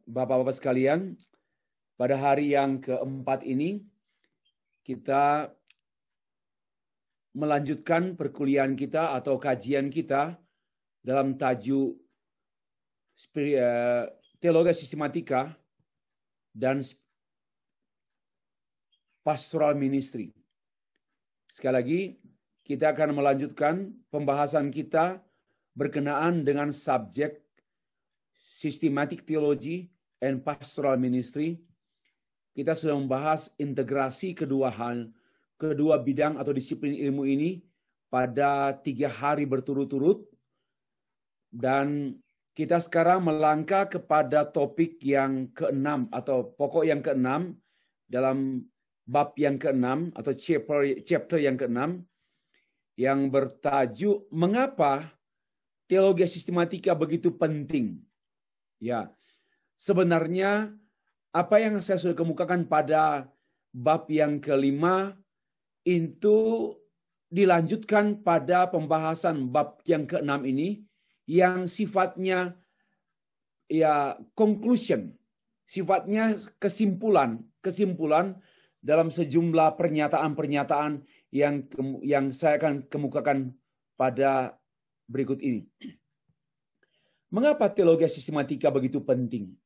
Bapak-bapak sekalian, pada hari yang keempat ini kita melanjutkan perkuliahan kita atau kajian kita dalam tajuk teologi sistematika dan pastoral ministry. Sekali lagi, kita akan melanjutkan pembahasan kita berkenaan dengan subjek systematic theology and pastoral ministry. Kita sudah membahas integrasi kedua bidang atau disiplin ilmu ini pada 3 hari berturut-turut. Dan kita sekarang melangkah kepada topik yang ke-6 atau pokok yang ke-6 dalam bab yang ke-6 atau chapter yang ke-6 yang bertajuk mengapa teologi sistematika begitu penting. Ya, sebenarnya apa yang saya sudah kemukakan pada bab yang ke-5 itu dilanjutkan pada pembahasan bab yang ke-6 ini yang sifatnya ya conclusion, sifatnya kesimpulan dalam sejumlah pernyataan-pernyataan yang saya akan kemukakan pada berikut ini. Mengapa teologi sistematika begitu penting?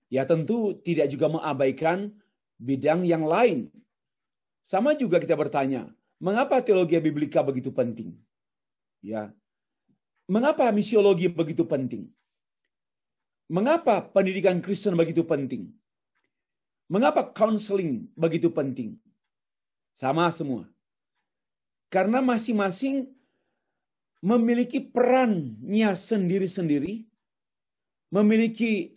Ya tentu tidak juga mengabaikan bidang yang lain. Sama juga kita bertanya, mengapa teologi biblika begitu penting? Ya. Mengapa misiologi begitu penting? Mengapa pendidikan Kristen begitu penting? Mengapa counseling begitu penting? Sama semua. Karena masing-masing memiliki perannya sendiri-sendiri, memiliki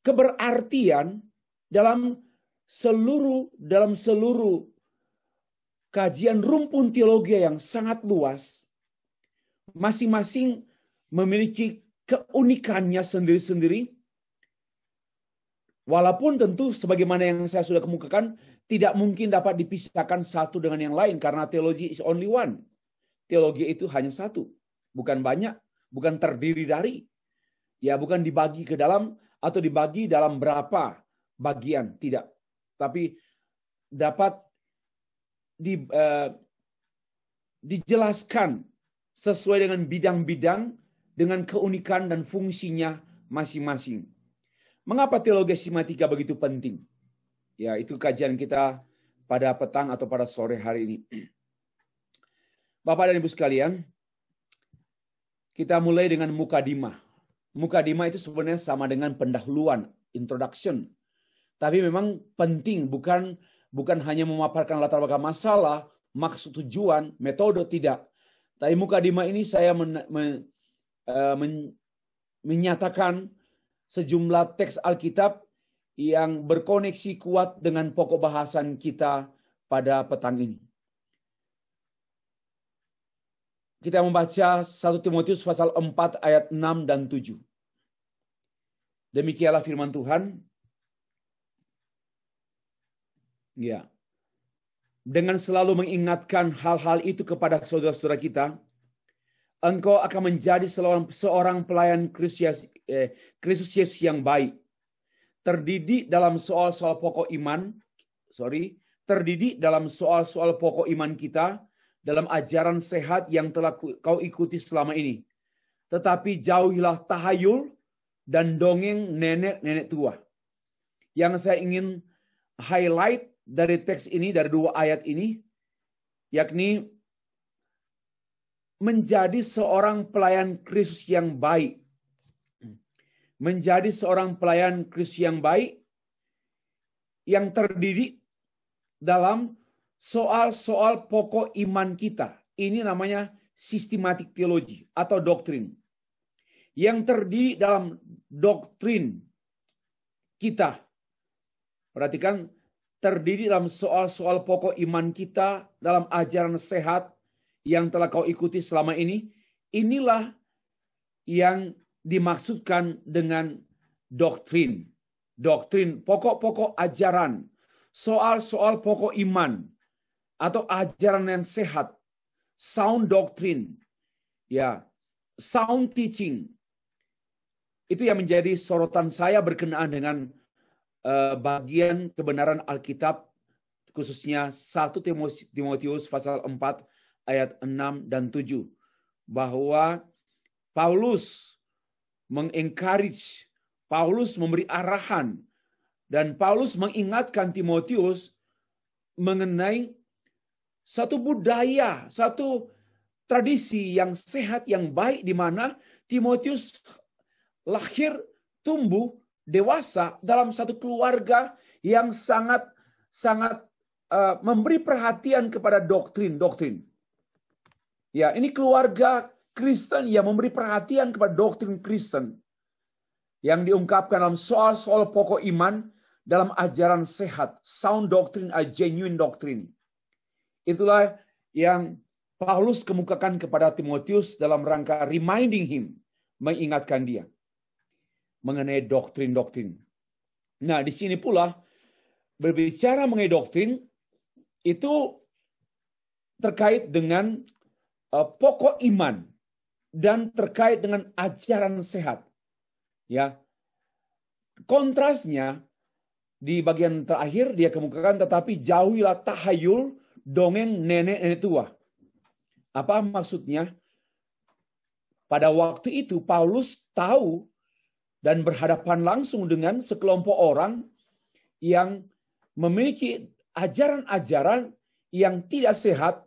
keberartian dalam seluruh kajian rumpun teologi yang sangat luas. Masing-masing memiliki keunikannya sendiri-sendiri. Walaupun tentu sebagaimana yang saya sudah kemukakan, tidak mungkin dapat dipisahkan satu dengan yang lain karena teologi is only one. Teologi itu hanya satu, bukan banyak, bukan terdiri dari. Ya, bukan dibagi ke dalam atau dibagi dalam berapa bagian, tidak. Tapi dapat dijelaskan sesuai dengan bidang-bidang dengan keunikan dan fungsinya masing-masing. Mengapa teologi sistematika begitu penting? Ya, itu kajian kita pada petang atau pada sore hari ini. Bapak dan Ibu sekalian, kita mulai dengan mukadimah. Mukadimah itu sebenarnya sama dengan pendahuluan, introduction. Tapi memang penting, bukan hanya memaparkan latar belakang masalah, maksud tujuan, metode, tidak. Tapi mukadimah ini saya menyatakan sejumlah teks Alkitab yang berkoneksi kuat dengan pokok bahasan kita pada petang ini. Kita membaca 1 Timotius pasal 4 ayat 6 dan 7. Demikianlah firman Tuhan. Ya. Dengan selalu mengingatkan hal-hal itu kepada saudara-saudara kita, engkau akan menjadi seorang pelayan Kristus Yesus yang baik, terdidik dalam soal-soal pokok iman kita, dalam ajaran sehat yang telah kau ikuti selama ini. Tetapi jauhilah tahayul dan dongeng nenek-nenek tua. Yang saya ingin highlight dari teks ini, dari 2 ayat ini, yakni menjadi seorang pelayan Kristus yang baik. Menjadi seorang pelayan Kristus yang baik, yang terdidik dalam soal-soal pokok iman kita. Ini namanya systematic theology atau doktrin. Yang terdiri dalam doktrin kita. Perhatikan, terdiri dalam soal-soal pokok iman kita, dalam ajaran sehat yang telah kau ikuti selama ini. Inilah yang dimaksudkan dengan doktrin. Doktrin, pokok-pokok ajaran, soal-soal pokok iman, atau ajaran yang sehat, sound doctrine. Ya, sound teaching. Itu yang menjadi sorotan saya berkenaan dengan bagian kebenaran Alkitab, khususnya 1 Timotius pasal 4 ayat 6 dan 7. Bahwa Paulus mengencourage, Paulus memberi arahan, dan Paulus mengingatkan Timotius mengenai satu budaya, satu tradisi yang sehat, yang baik, di mana Timotius lahir, tumbuh, dewasa dalam satu keluarga yang sangat memberi perhatian kepada doktrin-doktrin. Ya, ini keluarga Kristen yang memberi perhatian kepada doktrin Kristen yang diungkapkan dalam soal-soal pokok iman dalam ajaran sehat, sound doctrine, a genuine doctrine. Itulah yang Paulus kemukakan kepada Timotius dalam rangka reminding him, mengingatkan dia mengenai doktrin-doktrin. Nah, di sini pula berbicara mengenai doktrin itu terkait dengan pokok iman dan terkait dengan ajaran sehat. Ya. Kontrasnya di bagian terakhir dia kemukakan, tetapi jauhilah tahayul, dongeng nenek-nenek tua. Apa maksudnya? Pada waktu itu Paulus tahu dan berhadapan langsung dengan sekelompok orang yang memiliki ajaran-ajaran yang tidak sehat,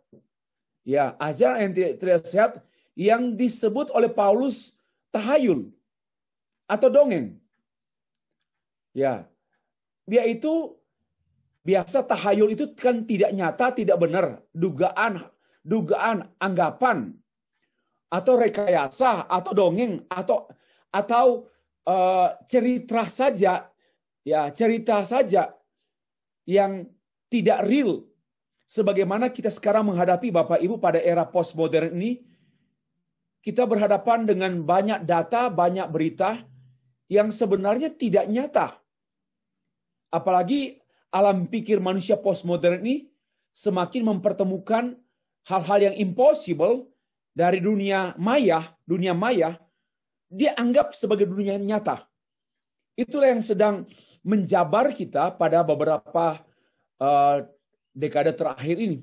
ya, ajaran yang tidak sehat yang disebut oleh Paulus tahayul atau dongeng. Ya, yaitu biasa tahayul itu kan tidak nyata, tidak benar, dugaan, anggapan, atau rekayasa, atau dongeng, atau cerita saja, ya, cerita saja yang tidak real. Sebagaimana kita sekarang menghadapi Bapak Ibu pada era postmodern ini, kita berhadapan dengan banyak data, banyak berita yang sebenarnya tidak nyata. Apalagi alam pikir manusia postmodern ini semakin mempertemukan hal-hal yang impossible dari dunia maya, dia anggap sebagai dunia nyata. Itulah yang sedang menjabar kita pada beberapa dekade terakhir ini.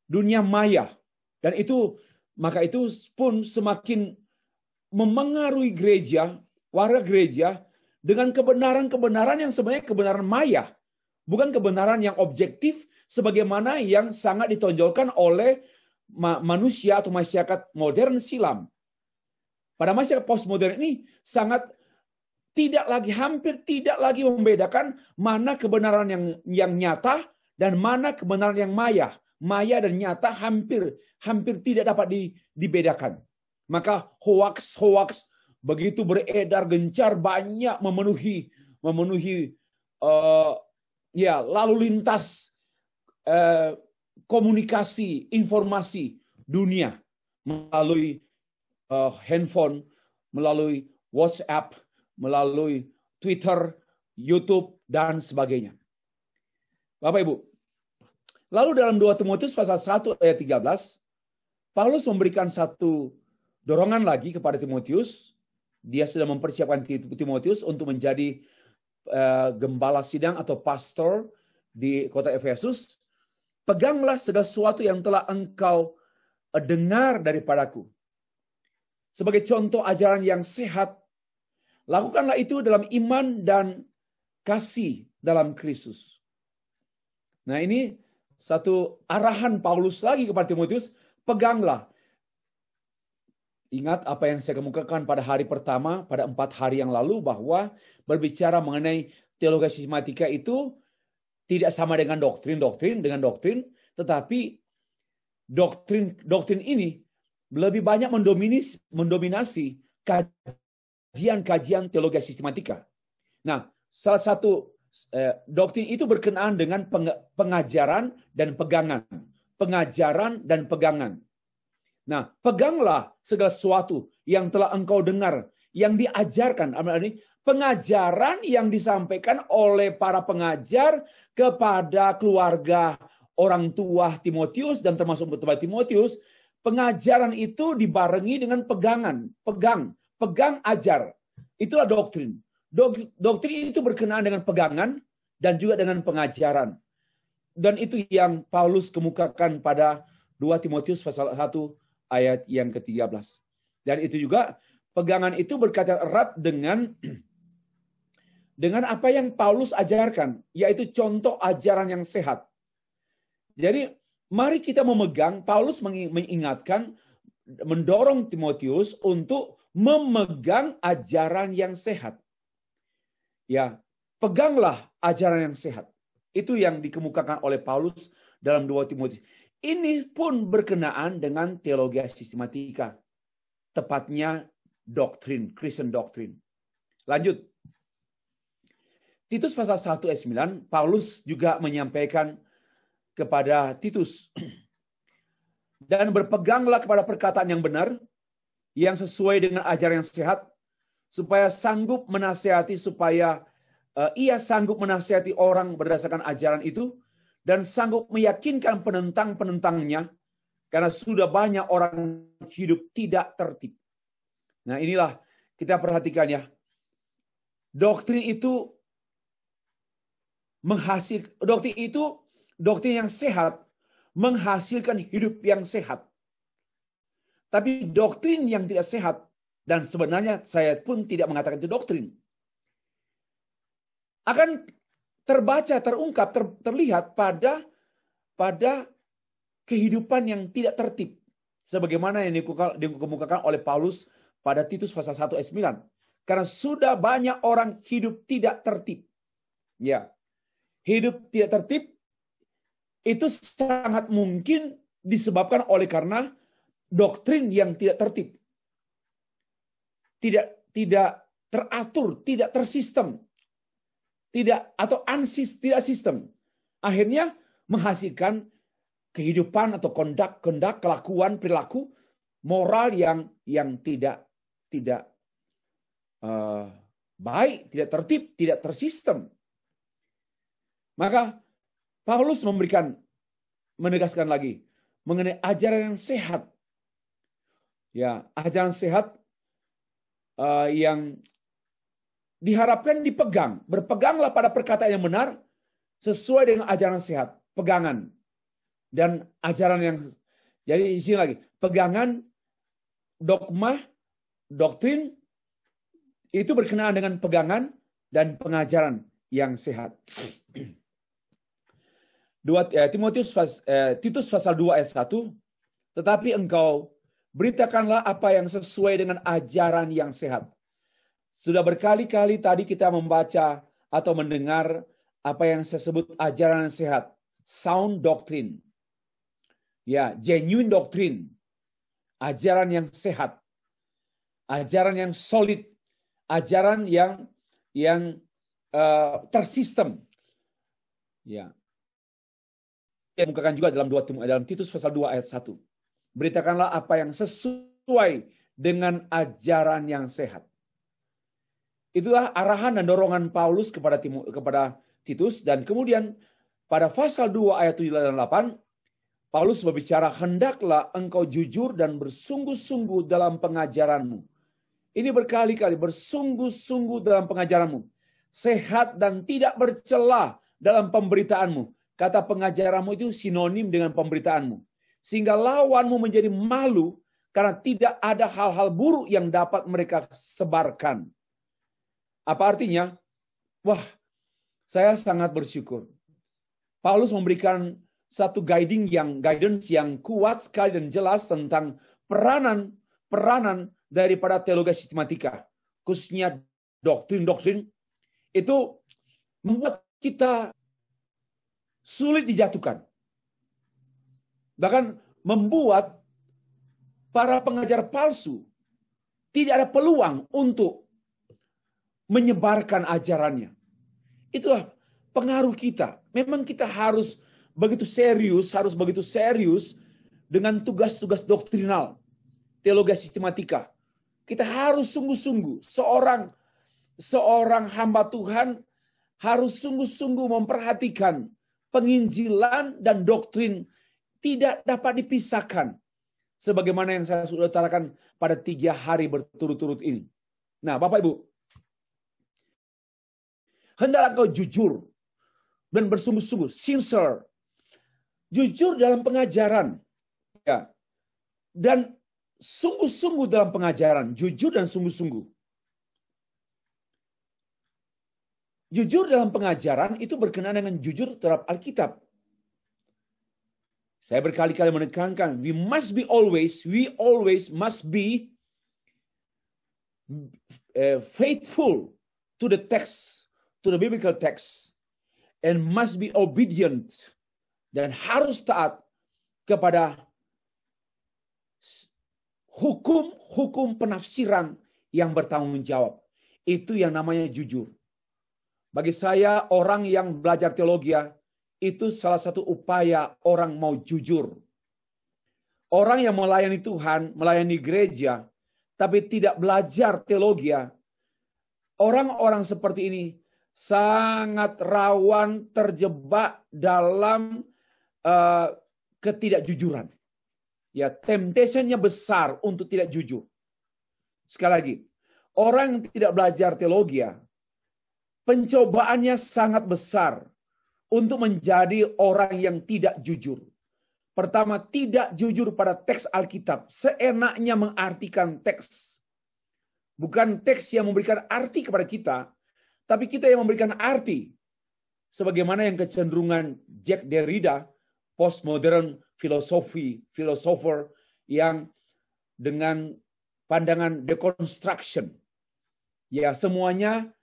Dunia maya. Dan maka itu pun semakin memengaruhi gereja, warga gereja, dengan kebenaran-kebenaran yang sebenarnya kebenaran maya. Bukan kebenaran yang objektif sebagaimana yang sangat ditonjolkan oleh manusia atau masyarakat modern silam. Pada masyarakat postmodern ini hampir tidak lagi membedakan mana kebenaran yang nyata dan mana kebenaran yang maya. Maya dan nyata hampir tidak dapat dibedakan. Maka hoax begitu beredar gencar, banyak memenuhi lalu lintas komunikasi informasi dunia melalui handphone, melalui WhatsApp, melalui Twitter, YouTube, dan sebagainya. Bapak Ibu, lalu dalam 2 Timotius pasal 1 ayat 13, Paulus memberikan satu dorongan lagi kepada Timotius. Dia sedang mempersiapkan Timotius untuk menjadi gembala sidang atau pastor di kota Efesus. Peganglah segala sesuatu yang telah engkau dengar daripadaku. Sebagai contoh ajaran yang sehat, lakukanlah itu dalam iman dan kasih dalam Kristus. Nah, ini satu arahan Paulus lagi kepada Timotius, peganglah. Ingat apa yang saya kemukakan pada hari pertama, pada 4 hari yang lalu, bahwa berbicara mengenai teologi sistematika itu tidak sama dengan doktrin, tetapi doktrin ini lebih banyak mendominasi kajian teologi sistematika. Nah, salah satu doktrin itu berkenaan dengan pengajaran dan pegangan. Pengajaran dan pegangan. Nah, peganglah segala sesuatu yang telah engkau dengar, yang diajarkan. Pengajaran yang disampaikan oleh para pengajar kepada keluarga orang tua Timotius dan termasuk kepada Timotius, Pengajaran itu dibarengi dengan pegang, ajar. Itulah doktrin. Doktrin itu berkenaan dengan pegangan dan juga dengan pengajaran. Dan itu yang Paulus kemukakan pada 2 Timotius pasal 1 ayat yang ke-13. Dan itu juga pegangan itu berkaitan erat dengan apa yang Paulus ajarkan, yaitu contoh ajaran yang sehat. Jadi mari kita memegang, Paulus mengingatkan, mendorong Timotius untuk memegang ajaran yang sehat. Ya, peganglah ajaran yang sehat. Itu yang dikemukakan oleh Paulus dalam 2 Timotius. Ini pun berkenaan dengan teologi sistematika. Tepatnya doktrin, Christian doctrine. Lanjut. Titus pasal 1 ayat 9, Paulus juga menyampaikan kepada Titus, dan berpeganglah kepada perkataan yang benar, yang sesuai dengan ajaran yang sehat, supaya sanggup menasihati, ia sanggup menasihati orang berdasarkan ajaran itu, dan sanggup meyakinkan penentang-penentangnya, karena sudah banyak orang hidup tidak tertib. Nah, inilah kita perhatikan ya. Doktrin itu doktrin yang sehat menghasilkan hidup yang sehat. Tapi doktrin yang tidak sehat, dan sebenarnya saya pun tidak mengatakan itu doktrin, akan terbaca, terungkap, terlihat pada kehidupan yang tidak tertib. Sebagaimana yang dikemukakan oleh Paulus pada Titus pasal 1 ayat 9. Karena sudah banyak orang hidup tidak tertib. Ya. Hidup tidak tertib itu sangat mungkin disebabkan oleh karena doktrin yang tidak tertib. Tidak teratur, tidak tersistem. Tidak sistem. Akhirnya menghasilkan kehidupan atau kondak, kelakuan, perilaku moral yang tidak baik, tidak tertib, tidak tersistem. Maka Paulus menegaskan lagi mengenai ajaran yang sehat. Ya, ajaran sehat yang diharapkan dipegang. Berpeganglah pada perkataan yang benar sesuai dengan ajaran sehat. Pegangan. Dan ajaran yang, jadi di sini lagi, pegangan, dogma, doktrin, itu berkenaan dengan pegangan dan pengajaran yang sehat. Titus pasal 2 ayat 1, tetapi engkau beritakanlah apa yang sesuai dengan ajaran yang sehat. Sudah berkali-kali tadi kita membaca atau mendengar apa yang saya sebut ajaran yang sehat. Sound doctrine. Ya, genuine doctrine. Ajaran yang sehat. Ajaran yang solid. Ajaran yang tersistem. Ya. Dimukakan juga dalam Titus pasal 2 ayat 1. Beritakanlah apa yang sesuai dengan ajaran yang sehat. Itulah arahan dan dorongan Paulus kepada Titus. Dan kemudian pada pasal 2 ayat 7 dan 8, Paulus berbicara, hendaklah engkau jujur dan bersungguh-sungguh dalam pengajaranmu. Ini berkali-kali, bersungguh-sungguh dalam pengajaranmu. Sehat dan tidak bercela dalam pemberitaanmu. Kata pengajaranmu itu sinonim dengan pemberitaanmu. Sehingga lawanmu menjadi malu karena tidak ada hal-hal buruk yang dapat mereka sebarkan. Apa artinya? Wah, saya sangat bersyukur. Paulus memberikan satu guidance yang kuat sekali dan jelas tentang peranan daripada teologi sistematika. Khususnya doktrin-doktrin itu membuat kita sulit dijatuhkan. Bahkan membuat para pengajar palsu tidak ada peluang untuk menyebarkan ajarannya. Itulah pengaruh kita. Memang kita harus begitu serius dengan tugas-tugas doktrinal, teologi sistematika. Kita harus sungguh-sungguh, seorang hamba Tuhan harus sungguh-sungguh memperhatikan penginjilan dan doktrin tidak dapat dipisahkan. Sebagaimana yang saya sudah utarakan pada 3 hari berturut-turut ini. Nah, Bapak Ibu, hendaklah engkau jujur dan bersungguh-sungguh, sincere. Jujur dalam pengajaran. Ya. Dan sungguh-sungguh dalam pengajaran. Jujur dan sungguh-sungguh. Jujur dalam pengajaran itu berkenaan dengan jujur terhadap Alkitab. Saya berkali-kali menekankan, we always must be faithful to the text, to the biblical text, and must be obedient, dan harus taat kepada hukum penafsiran yang bertanggung jawab. Itu yang namanya jujur. Bagi saya, orang yang belajar teologi itu salah satu upaya orang mau jujur. Orang yang melayani Tuhan, melayani gereja, tapi tidak belajar teologi, orang-orang seperti ini sangat rawan terjebak dalam ketidakjujuran. Ya, temptation-nya besar untuk tidak jujur. Sekali lagi, orang yang tidak belajar teologi, pencobaannya sangat besar untuk menjadi orang yang tidak jujur. Pertama, tidak jujur pada teks Alkitab. Seenaknya mengartikan teks. Bukan teks yang memberikan arti kepada kita, tapi kita yang memberikan arti. Sebagaimana yang kecenderungan Jacques Derrida, postmodern philosopher yang dengan pandangan deconstruction. Ya, semuanya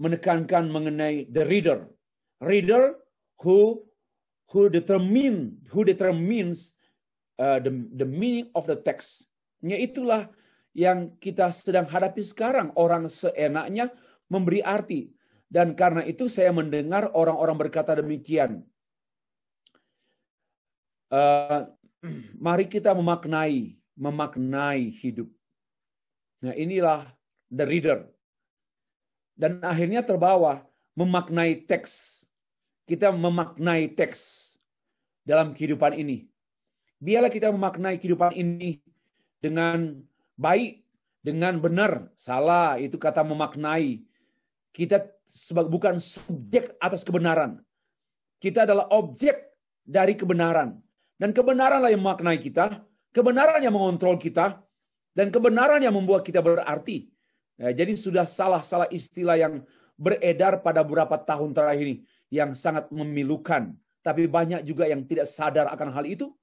menekankan mengenai the reader who determines the meaning of the text. Ya, itulah yang kita sedang hadapi sekarang. Orang seenaknya memberi arti. Dan karena itu saya mendengar orang-orang berkata demikian. Mari kita memaknai hidup. Nah, inilah the reader. Dan akhirnya terbawa memaknai teks. Kita memaknai teks dalam kehidupan ini. Biarlah kita memaknai kehidupan ini dengan baik, dengan benar. Salah, itu kata memaknai. Kita bukan subjek atas kebenaran. Kita adalah objek dari kebenaran. Dan kebenaranlah yang memaknai kita. Kebenaran yang mengontrol kita. Dan kebenaran yang membuat kita berarti. Ya, jadi sudah salah-salah istilah yang beredar pada beberapa tahun terakhir ini yang sangat memilukan. Tapi banyak juga yang tidak sadar akan hal itu.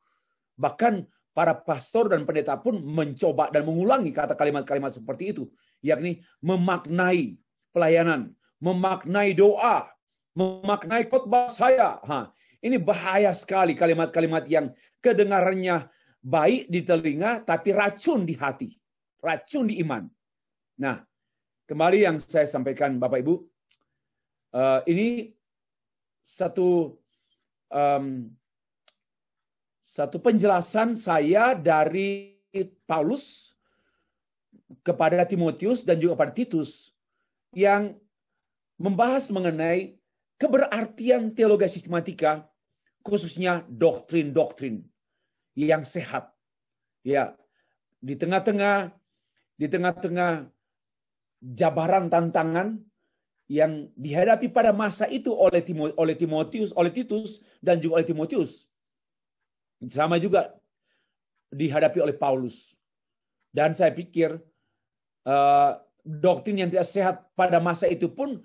Bahkan para pastor dan pendeta pun mencoba dan mengulangi kata kalimat-kalimat seperti itu. Yakni memaknai pelayanan, memaknai doa, memaknai khotbah saya. Ini bahaya sekali kalimat-kalimat yang kedengarannya baik di telinga tapi racun di hati. Racun di iman. Nah, kembali yang saya sampaikan Bapak Ibu, ini satu penjelasan saya dari Paulus kepada Timotius dan juga pada Titus yang membahas mengenai keberartian teologi sistematika, khususnya doktrin-doktrin yang sehat. Ya, di tengah-tengah jabaran tantangan yang dihadapi pada masa itu oleh Titus dan juga oleh Timotius. Sama juga dihadapi oleh Paulus. Dan saya pikir doktrin yang tidak sehat pada masa itu pun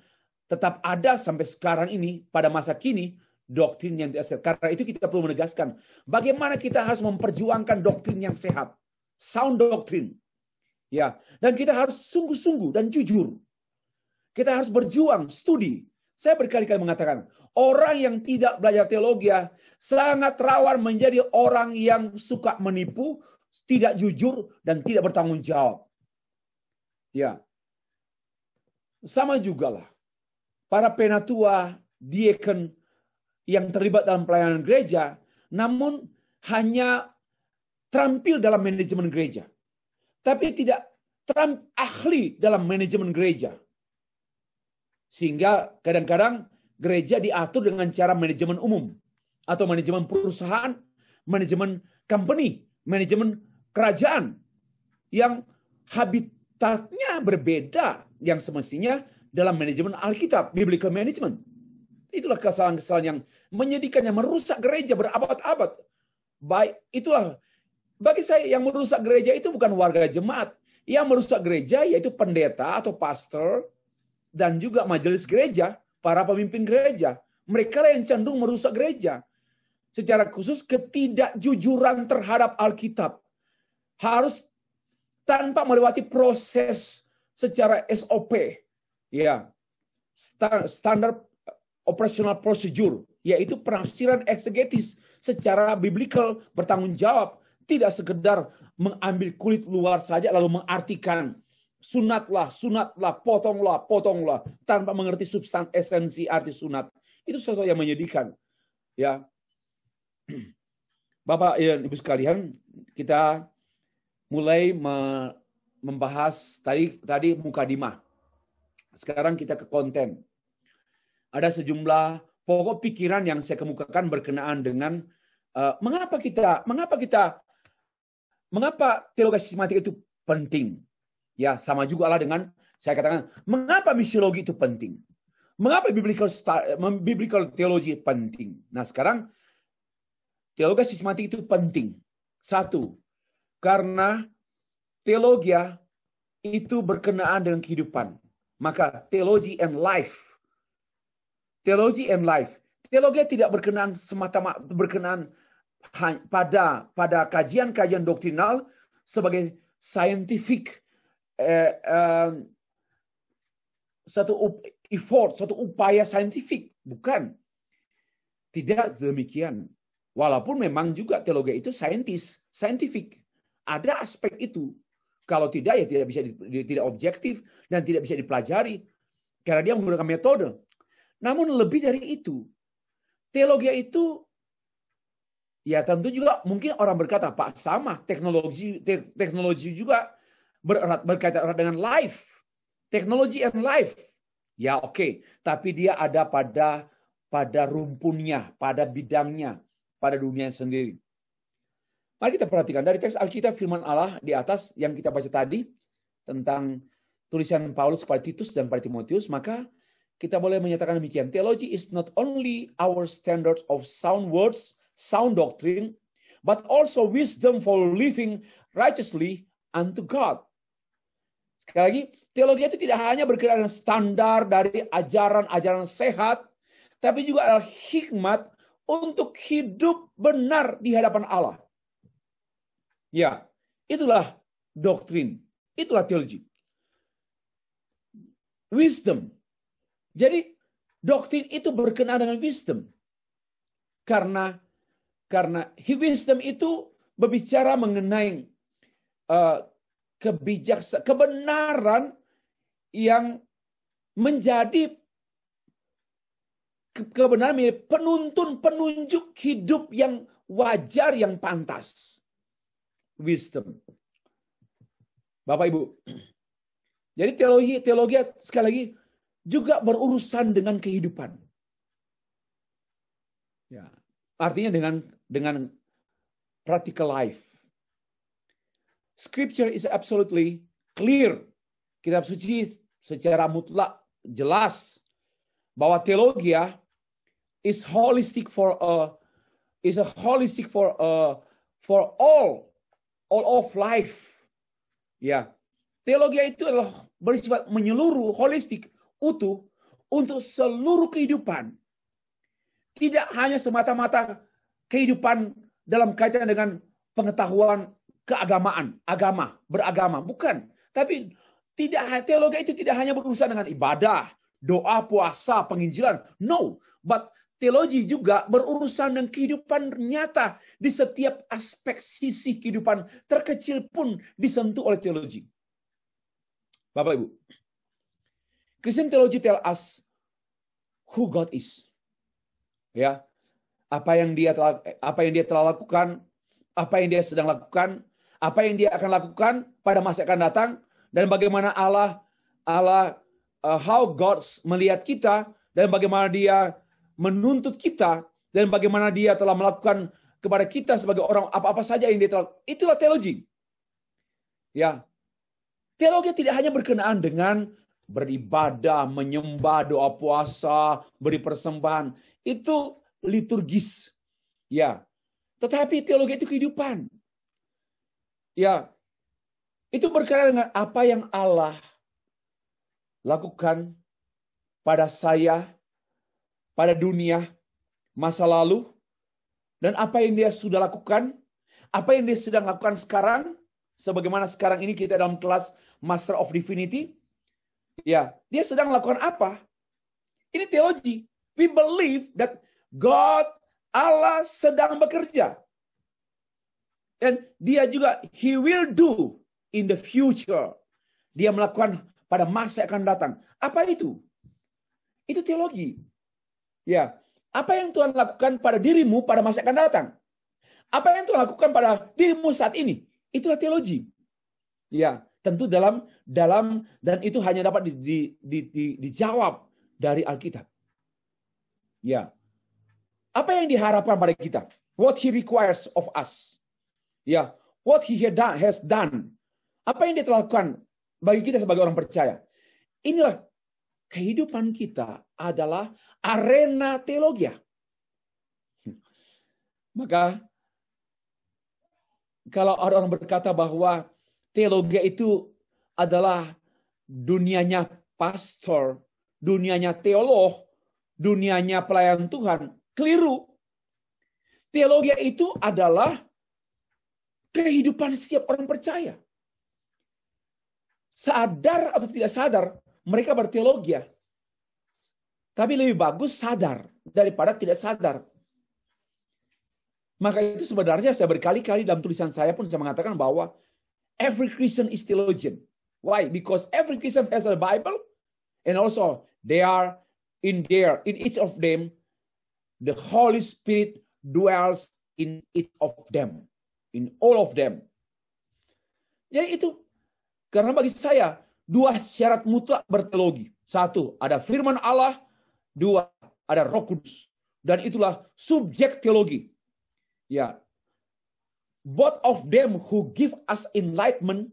tetap ada sampai sekarang ini, pada masa kini, doktrin yang tidak sehat. Karena itu kita perlu menegaskan bagaimana kita harus memperjuangkan doktrin yang sehat. Sound doctrine. Ya, dan kita harus sungguh-sungguh dan jujur. Kita harus berjuang, studi. Saya berkali-kali mengatakan, orang yang tidak belajar teologi sangat rawan menjadi orang yang suka menipu, tidak jujur, dan tidak bertanggung jawab. Ya, sama juga lah. Para penatua, diakon yang terlibat dalam pelayanan gereja, namun hanya terampil dalam manajemen gereja. Tapi tidak ahli dalam manajemen gereja. Sehingga kadang-kadang gereja diatur dengan cara manajemen umum. Atau manajemen perusahaan, manajemen company, manajemen kerajaan yang habitatnya berbeda yang semestinya dalam manajemen Alkitab, biblical management. Itulah kesalahan-kesalahan yang menyedihkan, yang merusak gereja berabad-abad. Baik, itulah bagi saya yang merusak gereja itu bukan warga jemaat. Yang merusak gereja yaitu pendeta atau pastor dan juga majelis gereja, para pemimpin gereja. Mereka lah yang cenderung merusak gereja. Secara khusus ketidakjujuran terhadap Alkitab. Harus tanpa melewati proses secara SOP. Ya, standar operational procedure, yaitu penafsiran eksegetis secara biblical bertanggung jawab, tidak sekedar mengambil kulit luar saja lalu mengartikan sunatlah, potonglah, tanpa mengerti substansi esensi arti sunat. Itu sesuatu yang menyedihkan. Ya, Bapak dan Ibu sekalian, kita mulai membahas tadi mukadimah. Sekarang kita ke konten. Ada sejumlah pokok pikiran yang saya kemukakan berkenaan dengan mengapa teologi sistematik itu penting. Ya, sama juga lah dengan saya katakan mengapa misiologi itu penting. Mengapa biblical teologi penting. Nah, sekarang teologi sistematik itu penting. Satu, karena teologi itu berkenaan dengan kehidupan. Maka teologi and life. Teologi and life. Teologi tidak berkenaan semata-mata berkenaan pada kajian-kajian doktrinal sebagai scientific satu upaya saintifik, bukan. Tidak demikian. Walaupun memang juga teologi itu scientific. Ada aspek itu. Kalau tidak ya tidak objektif dan tidak bisa dipelajari karena dia menggunakan metode. Namun lebih dari itu, teologi itu ya tentu juga mungkin orang berkata, Pak, sama teknologi juga berkaitan erat dengan life. Teknologi and life. Ya oke, tapi dia ada pada rumpunnya, pada bidangnya, pada dunia sendiri. Mari kita perhatikan dari teks Alkitab firman Allah di atas yang kita baca tadi tentang tulisan Paulus kepada Titus dan pada Timotius, maka kita boleh menyatakan demikian. Theology is not only our standards of sound words, sound doctrine, but also wisdom for living righteously unto God. Sekali lagi, teologi itu tidak hanya berkenaan dengan standar dari ajaran-ajaran sehat, tapi juga adalah hikmat untuk hidup benar di hadapan Allah. Ya, itulah doktrin, itulah teologi. Wisdom. Jadi doktrin itu berkenaan dengan wisdom. Karena wisdom itu berbicara mengenai kebenaran yang menjadi kebenaran penunjuk hidup yang wajar, yang pantas. Wisdom. Bapak Ibu. Jadi teologi sekali lagi juga berurusan dengan kehidupan. Ya, artinya dengan practical life. Scripture is absolutely clear. Kitab suci secara mutlak jelas bahwa teologi is holistic for all of life. Ya, teologi itu adalah bersifat menyeluruh, holistik, utuh untuk seluruh kehidupan. Tidak hanya semata-mata kehidupan dalam kaitan dengan pengetahuan keagamaan, beragama, bukan. Tapi teologi itu tidak hanya berurusan dengan ibadah, doa, puasa, penginjilan. No, but teologi juga berurusan dengan kehidupan nyata di setiap aspek sisi kehidupan terkecil pun disentuh oleh teologi. Bapak Ibu, Christian theology tell us who God is. Ya, apa yang dia telah lakukan, apa yang dia sedang lakukan, apa yang dia akan lakukan pada masa akan datang, dan bagaimana how God melihat kita, dan bagaimana dia menuntut kita, dan bagaimana dia telah melakukan kepada kita sebagai orang apa-apa saja yang dia telah. Itulah teologi. Ya, teologi tidak hanya berkenaan dengan beribadah, menyembah, doa puasa, beri persembahan. Itu liturgis. Ya, tetapi teologi itu kehidupan. Ya, itu berkenaan dengan apa yang Allah lakukan pada saya, pada dunia, masa lalu, dan apa yang dia sudah lakukan, apa yang dia sedang lakukan sekarang, sebagaimana sekarang ini kita dalam kelas Master of Divinity, ya, dia sedang melakukan apa? Ini teologi. We believe that God, Allah sedang bekerja. Dan dia juga, He will do in the future. Dia melakukan pada masa yang akan datang. Apa itu? Itu teologi. Ya, apa yang Tuhan lakukan pada dirimu pada masa yang akan datang? Apa yang Tuhan lakukan pada dirimu saat ini? Itulah teologi. Ya, tentu dalam dan itu hanya dapat dijawab dari Alkitab. Ya. Apa yang diharapkan pada kita? What He requires of us. Ya, what He has done. Apa yang dia telah lakukan bagi kita sebagai orang percaya? Inilah kehidupan kita adalah arena teologi. Maka kalau orang berkata bahwa teologi itu adalah dunianya pastor, dunianya teolog, dunianya pelayan Tuhan, keliru. Teologi itu adalah kehidupan setiap orang percaya. Sadar atau tidak sadar, mereka berteologi. Tapi lebih bagus sadar daripada tidak sadar. Maka itu sebenarnya saya berkali-kali dalam tulisan saya pun saya mengatakan bahwa every Christian is theologian. Why? Because every Christian has a Bible, and also they are in each of them, the Holy Spirit dwells in each of them, in all of them. Jadi itu, karena bagi saya, dua syarat mutlak berteologi. Satu, ada firman Allah. Dua, ada Roh Kudus. Dan itulah subjek teologi. Ya, both of them who give us enlightenment,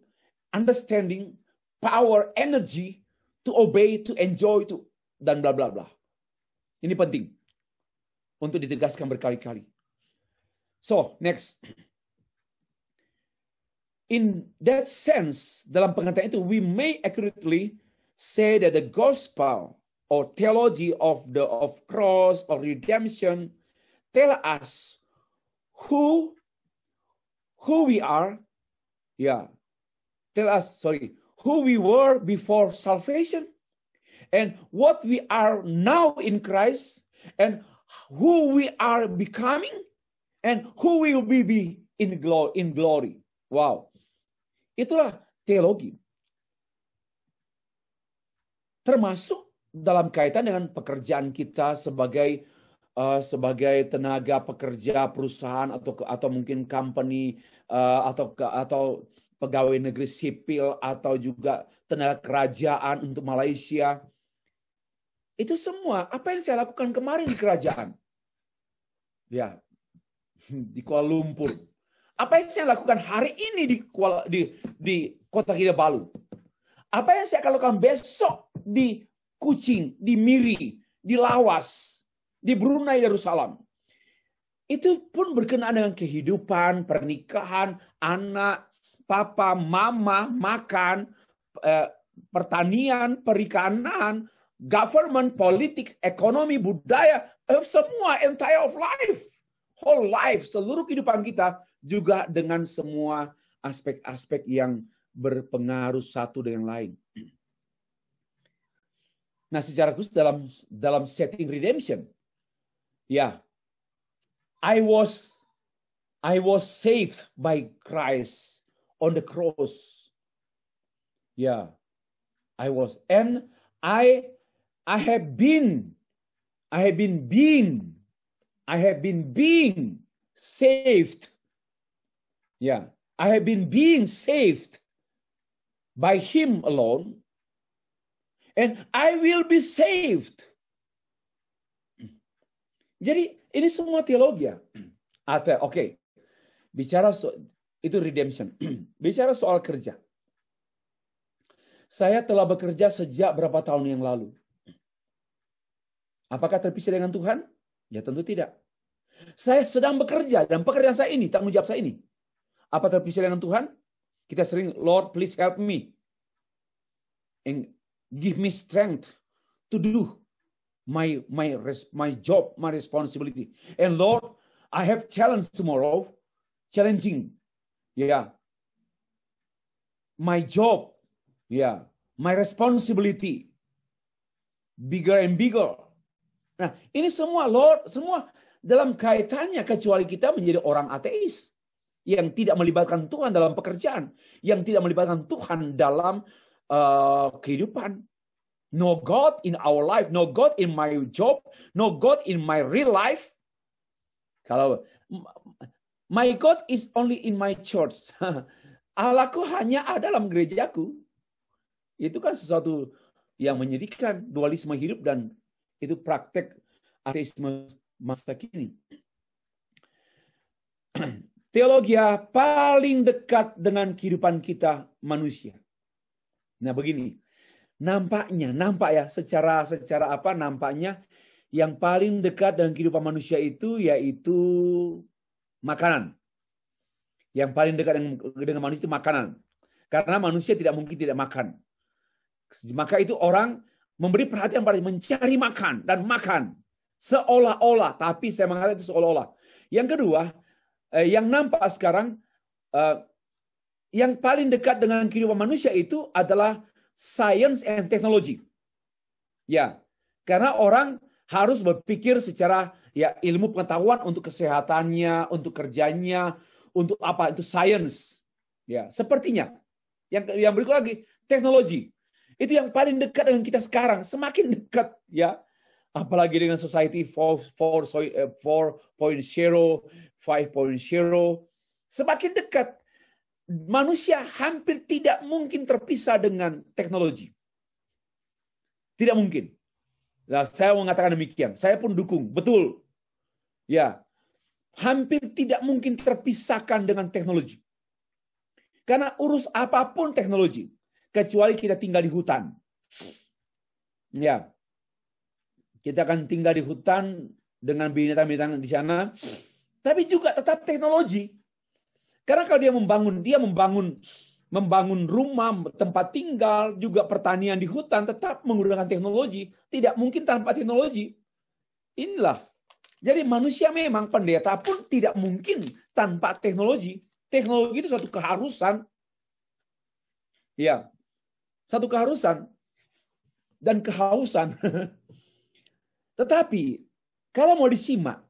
understanding, power, energy to obey, to enjoy, dan bla bla bla. Ini penting untuk ditegaskan berkali-kali. So, next. In that sense, dalam pengertian itu, we may accurately say that the gospel or theology of cross or redemption tell us who we are, who we were before salvation, and what we are now in Christ, and who we are becoming, and who we will be in glory. Wow. Itulah teologi. Termasuk dalam kaitan dengan pekerjaan kita sebagai tenaga pekerja perusahaan atau mungkin company atau pegawai negeri sipil atau juga tenaga kerajaan untuk Malaysia. Itu semua apa yang saya lakukan kemarin di kerajaan. Ya. Di Kuala Lumpur. Apa yang saya lakukan hari ini di Kota Kinabalu? Apa yang saya akan lakukan besok di Kuching, di Miri, di Lawas, di Brunei Darussalam? Itu pun berkenaan dengan kehidupan, pernikahan, anak, papa, mama, makan, pertanian, perikanan, government, politik, ekonomi, budaya, semua entire of life. Whole life, seluruh kehidupan kita juga dengan semua aspek-aspek yang berpengaruh satu dengan lain. Nah, secara khusus dalam setting redemption, ya, I was saved by Christ on the cross. Ya, I have been being saved. Yeah, I have been being saved by Him alone, and I will be saved. Jadi ini semua teologi. Oke. Bicara itu redemption. Bicara soal kerja. Saya telah bekerja sejak berapa tahun yang lalu. Apakah terpisah dengan Tuhan? Ya tentu tidak. Saya sedang bekerja dan pekerjaan saya ini, tanggung jawab saya ini. Apa terpisah dengan Tuhan? Kita sering, Lord, please help me. And give me strength to do my job, my responsibility. And Lord, I have challenge tomorrow, challenging, my job, my responsibility, bigger and bigger. Nah, ini semua Lord, semua dalam kaitannya kecuali kita menjadi orang ateis yang tidak melibatkan Tuhan dalam pekerjaan, yang tidak melibatkan Tuhan dalam kehidupan. No God in our life, no God in my job, no God in my real life. Kalau my God is only in my church. Allahku hanya ada dalam gerejaku. Itu kan sesuatu yang menyedihkan, dualisme hidup, dan itu praktek ateisme masa kini. Teologi paling dekat dengan kehidupan kita manusia. Nah begini, nampaknya nampaknya yang paling dekat dengan kehidupan manusia itu yaitu makanan. Yang paling dekat dengan manusia itu makanan. Karena manusia tidak mungkin tidak makan. Maka itu orang memberi perhatian pada mencari makan dan makan. Seolah-olah, tapi saya mengatakan itu seolah-olah. Yang kedua, yang nampak sekarang, yang paling dekat dengan kehidupan manusia itu adalah science and technology. Ya, karena orang harus berpikir secara ilmu pengetahuan untuk kesehatannya, untuk kerjanya, untuk apa itu science. Ya, sepertinya. Yang berikut lagi teknologi. Itu yang paling dekat dengan kita sekarang, semakin dekat ya. Apalagi dengan society 4.0, 5.0, semakin dekat. Manusia hampir tidak mungkin terpisah dengan teknologi. Tidak mungkin. Nah, saya mengatakan demikian. Saya pun dukung, betul. Ya, hampir tidak mungkin terpisahkan dengan teknologi. Karena urus apapun teknologi, kecuali kita tinggal di hutan. Ya, kita akan tinggal di hutan dengan binatang-binatang di sana, tapi juga tetap teknologi. Karena kalau dia membangun rumah, tempat tinggal, juga pertanian di hutan, tetap menggunakan teknologi. Tidak mungkin tanpa teknologi. Inilah. Jadi manusia memang pendeta pun tidak mungkin tanpa teknologi. Teknologi itu satu keharusan. Ya, satu keharusan dan kehausan. Tetapi kalau mau disimak,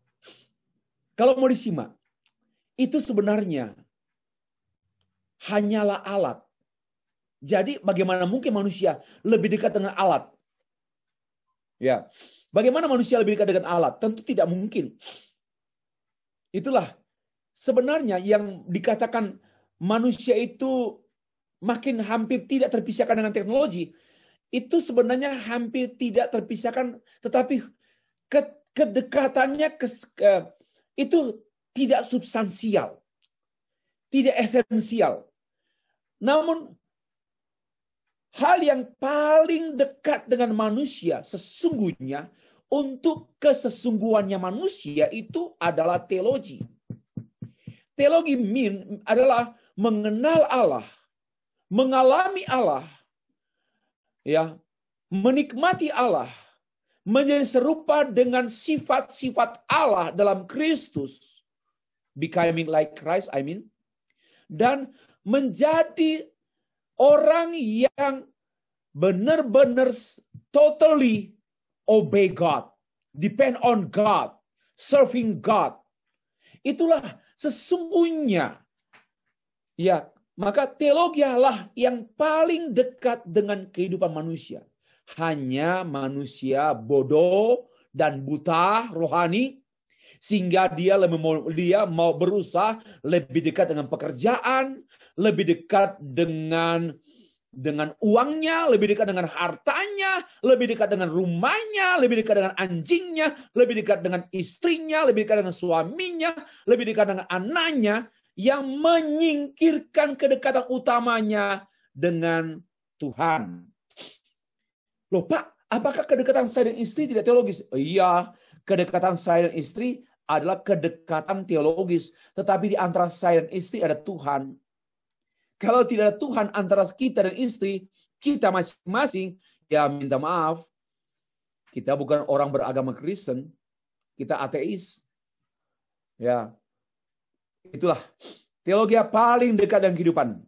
itu sebenarnya hanyalah alat. Jadi bagaimana mungkin manusia lebih dekat dengan alat? Ya, bagaimana manusia lebih dekat dengan alat? Tentu tidak mungkin. Itulah sebenarnya yang dikatakan manusia itu makin hampir tidak terpisahkan dengan teknologi. Itu sebenarnya hampir tidak terpisahkan, tetapi kedekatannya itu tidak substansial, tidak esensial. Namun hal yang paling dekat dengan manusia sesungguhnya untuk kesesungguhannya manusia itu adalah teologi. Teologi adalah mengenal Allah, mengalami Allah, ya, menikmati Allah, menjadi serupa dengan sifat-sifat Allah dalam Kristus, becoming like Christ, dan menjadi orang yang benar-benar totally obey God, depend on God, serving God. Itulah sesungguhnya, ya, maka teologialah yang paling dekat dengan kehidupan manusia. Hanya manusia bodoh dan buta rohani, sehingga dia mau berusaha lebih dekat dengan pekerjaan, lebih dekat dengan uangnya, lebih dekat dengan hartanya, lebih dekat dengan rumahnya, lebih dekat dengan anjingnya, lebih dekat dengan istrinya, lebih dekat dengan suaminya, lebih dekat dengan anaknya, yang menyingkirkan kedekatan utamanya dengan Tuhan. Loh Pak, apakah kedekatan saya dan istri tidak teologis? Iya, kedekatan saya dan istri adalah kedekatan teologis. Tetapi di antara saya dan istri ada Tuhan. Kalau tidak ada Tuhan antara kita dan istri, kita masing-masing, ya minta maaf. Kita bukan orang beragama Kristen. Kita ateis. Ya, itulah teologi yang paling dekat dengan kehidupan.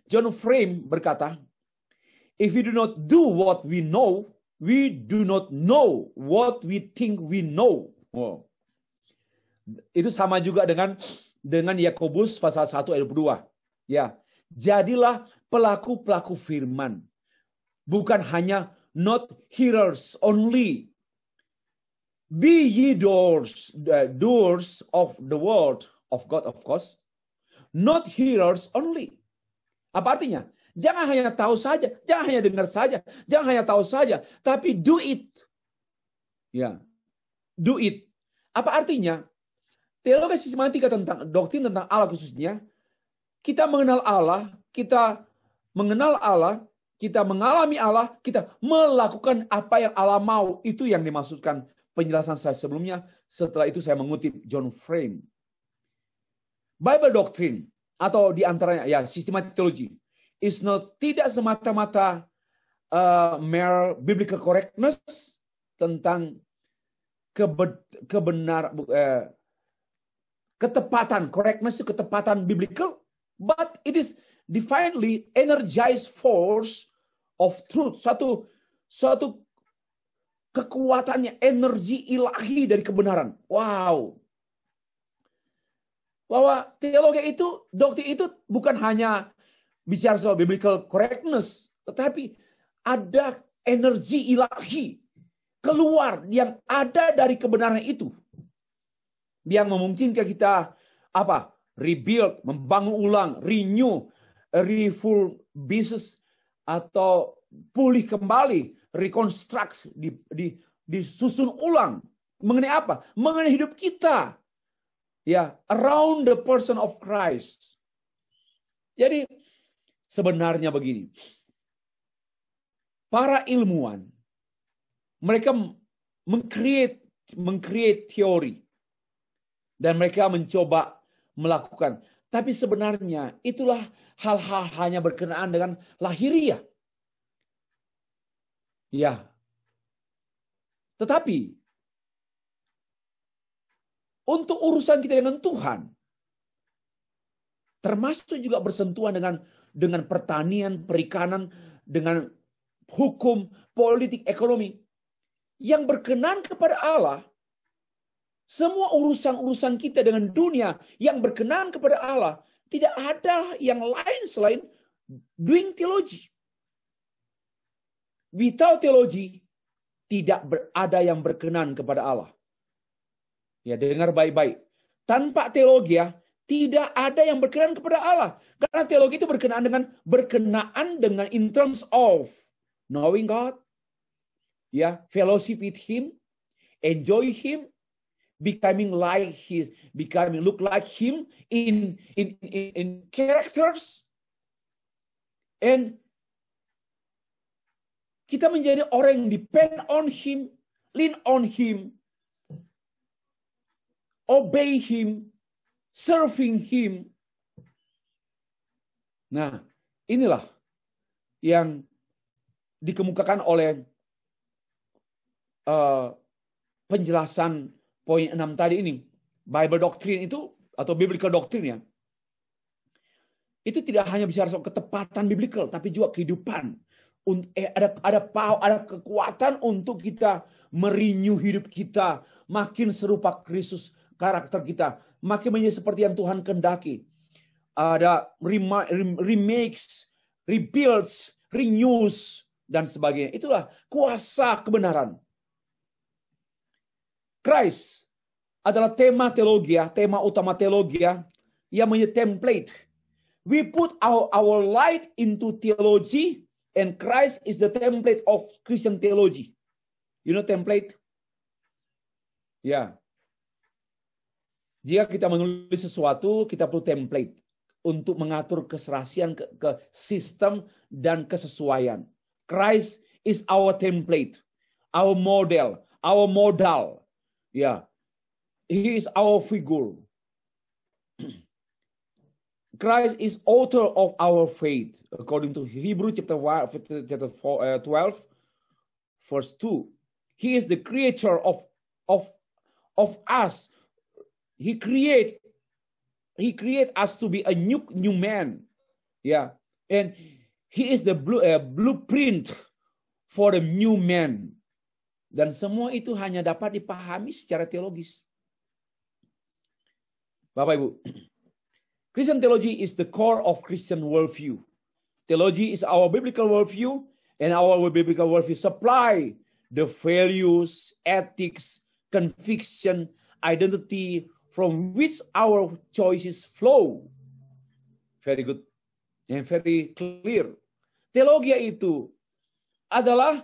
John Frame berkata, if we do not do what we know, we do not know what we think we know. Oh. Itu sama juga dengan Yakobus pasal 1 ayat 2. Ya, jadilah pelaku-pelaku firman. Bukan hanya not hearers only. Be ye doers of the word of God, of course. Not hearers only. Apa artinya? Jangan hanya tahu saja, jangan hanya dengar saja, jangan hanya tahu saja, tapi do it. Ya, do it. Apa artinya? Teologi sistematika tentang doktrin tentang Allah khususnya, kita mengenal Allah, kita mengalami Allah, kita melakukan apa yang Allah mau. Itu yang dimaksudkan penjelasan saya sebelumnya. Setelah itu saya mengutip John Frame. Bible doctrine atau diantaranya ya systematic theology is not tidak semata-mata mere biblical correctness tentang ketepatan, correctness itu ketepatan biblical, but it is divinely energized force of truth, suatu kekuatannya, energi ilahi dari kebenaran. Wow. Bahwa teologi itu, doktrin itu bukan hanya bicara soal biblical correctness, tetapi ada energi ilahi keluar yang ada dari kebenaran itu. Yang memungkinkan kita rebuild, membangun ulang, renew, refurbish atau pulih kembali, reconstruct, disusun ulang. Mengenai apa? Mengenai hidup kita. Ya, around the person of Christ. Jadi sebenarnya begini. Para ilmuwan mereka mengcreate teori dan mereka mencoba melakukan. Tapi sebenarnya itulah hal-hal hanya berkenaan dengan lahiriah. Ya. Tetapi untuk urusan kita dengan Tuhan, termasuk juga bersentuhan dengan pertanian, perikanan, dengan hukum, politik, ekonomi, yang berkenan kepada Allah, semua urusan-urusan kita dengan dunia yang berkenan kepada Allah, tidak ada yang lain selain doing theology. Without theology, tidak ada yang berkenan kepada Allah. Ya, dengar baik-baik. Tanpa teologi ya, tidak ada yang berkenan kepada Allah. Karena teologi itu berkenaan dengan in terms of knowing God, ya, fellowship with Him, enjoy Him, becoming look like Him in characters, and kita menjadi orang yang depend on Him, lean on Him, obey Him, serving Him. Nah, inilah yang dikemukakan oleh penjelasan poin 6 tadi ini. Bible doctrine itu, atau biblical doctrine ya, itu tidak hanya bicara soal ketepatan biblical, tapi juga kehidupan. Ada kekuatan untuk kita merenew hidup kita, makin serupa Kristus. Karakter kita makin menjadi seperti yang Tuhan kehendaki. Ada remakes, rebuilds, renews, dan sebagainya. Itulah kuasa kebenaran. Christ adalah tema teologi, tema utama teologi yang menjadi template. We put our light into theology, and Christ is the template of Christian theology. You know template? Ya. Jika kita menulis sesuatu, kita perlu template. untuk mengatur keserasian, ke sistem dan kesesuaian. Christ is our template, our model, our modal. Ya, He is our figure. Christ is author of our faith, according to Hebrew chapter 12, verse 2. He is the creator of us. He create us to be a new man. Yeah, and He is the blueprint for the new man. Dan semua itu hanya dapat dipahami secara teologis. Bapak Ibu, Christian theology is the core of Christian worldview. Theology is our biblical worldview, and our biblical worldview supply the values, ethics, conviction, identity from which our choices flow. Very good and very clear. Teologi itu adalah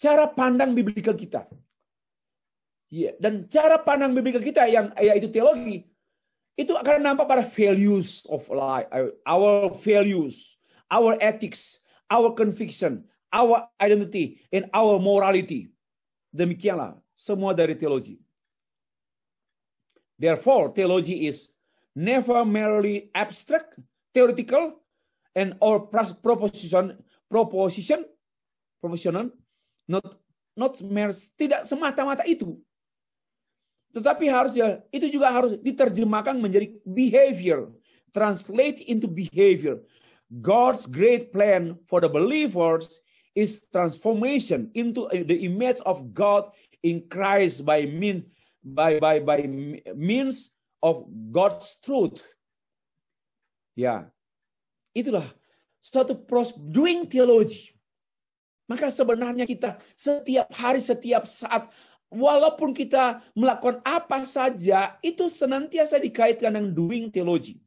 cara pandang biblical kita. Ya, dan cara pandang biblical kita yang yaitu teologi itu akan nampak pada values of life, our values, our ethics, our conviction, our identity, and our morality. Demikianlah semua dari teologi. Therefore, theology is never merely abstract, theoretical, and or proposition, not mere, tidak semata-mata itu. Tetapi itu juga harus diterjemahkan menjadi behavior, translate into behavior. God's great plan for the believers is transformation into the image of God in Christ by means of God's truth. Ya, itulah suatu proses doing theology. Maka sebenarnya kita setiap hari, setiap saat, walaupun kita melakukan apa saja, itu senantiasa dikaitkan dengan doing theology.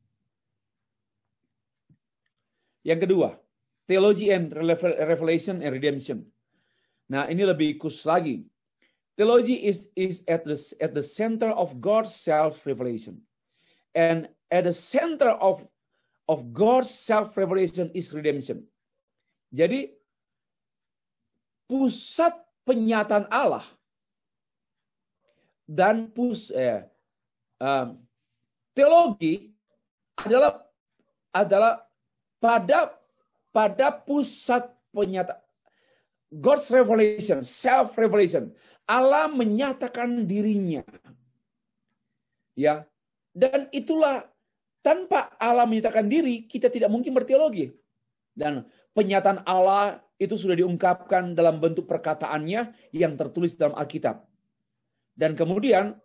Yang kedua, theology and revelation and redemption. Nah, ini lebih khusus lagi. Theology is at the center of God's self-revelation. And at the center of God's self-revelation is redemption. Jadi, pusat penyataan Allah dan teologi adalah pada pusat penyataan God's revelation, self-revelation. Allah menyatakan dirinya. Ya. Dan itulah, tanpa Allah menyatakan diri, kita tidak mungkin berteologi. Dan penyataan Allah itu sudah diungkapkan dalam bentuk perkataannya yang tertulis dalam Alkitab. Dan kemudian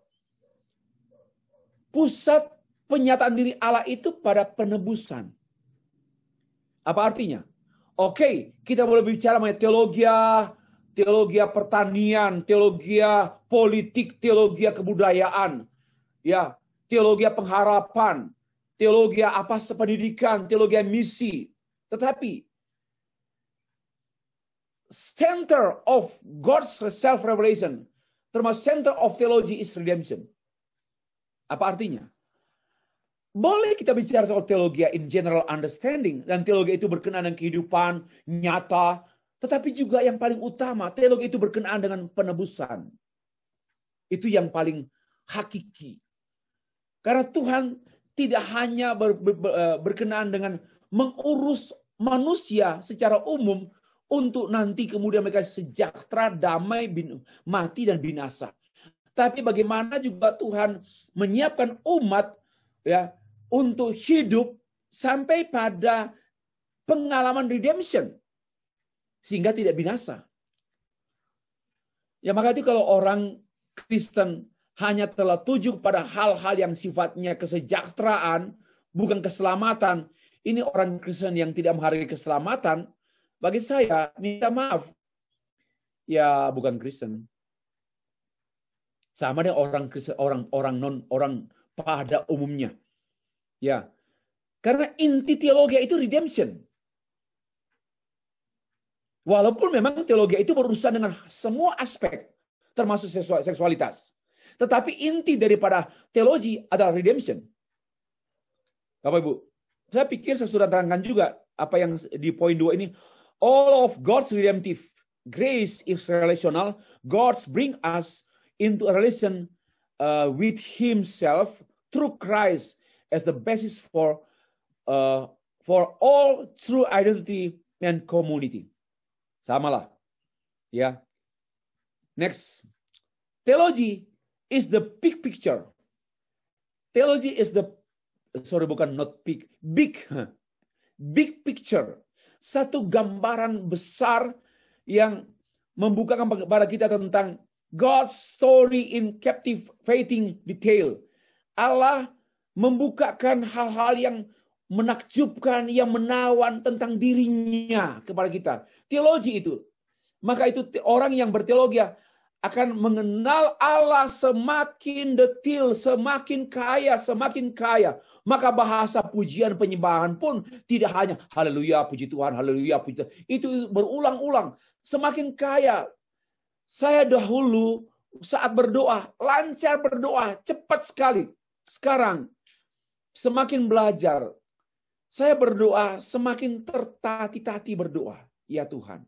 pusat penyataan diri Allah itu pada penebusan. Apa artinya? Oke, kita boleh bicara mengenai teologi pertanian, teologi politik, teologi kebudayaan, ya, teologi pengharapan, teologi pendidikan, teologi misi. Tetapi center of God's self-revelation, termasuk center of theology is redemption. Apa artinya? Boleh kita bicara soal teologi in general understanding, dan teologi itu berkenaan dengan kehidupan nyata, tetapi juga yang paling utama, teologi itu berkenaan dengan penebusan. Itu yang paling hakiki. Karena Tuhan tidak hanya berkenaan dengan mengurus manusia secara umum, untuk nanti kemudian mereka sejahtera, damai, mati dan binasa. Tapi bagaimana juga Tuhan menyiapkan umat, ya, untuk hidup sampai pada pengalaman redemption, sehingga tidak binasa. Ya, maka itu kalau orang Kristen hanya telah tuju pada hal-hal yang sifatnya kesejahteraan, bukan keselamatan, ini orang Kristen yang tidak menghargai keselamatan. Bagi saya, minta maaf, ya bukan Kristen. Sama dengan orang Kristen, orang pada umumnya. Ya, karena inti teologi itu redemption. Walaupun memang teologi itu berurusan dengan semua aspek, termasuk seksualitas. Tetapi inti daripada teologi adalah redemption. Bapak Ibu, saya pikir saya sudah terangkan juga apa yang di poin 2 ini. All of God's redemptive grace is relational. God's bring us into a relation with Himself through Christ as the basis for all true identity and community. Samalah, ya. Next, theology is the big picture. Theology is the big picture. Satu gambaran besar yang membukakan kepada kita tentang God's story in captivating detail. Allah membukakan hal-hal yang menakjubkan, yang menawan tentang dirinya kepada kita. Teologi itu. Maka itu orang yang berteologi akan mengenal Allah semakin detail, semakin kaya. Maka bahasa pujian penyembahan pun tidak hanya haleluya, puji Tuhan, haleluya, puji Tuhan. Itu berulang-ulang, semakin kaya. Saya dahulu saat berdoa, lancar berdoa, cepat sekali. Sekarang, semakin belajar, saya berdoa semakin tertati-tati berdoa. Ya Tuhan.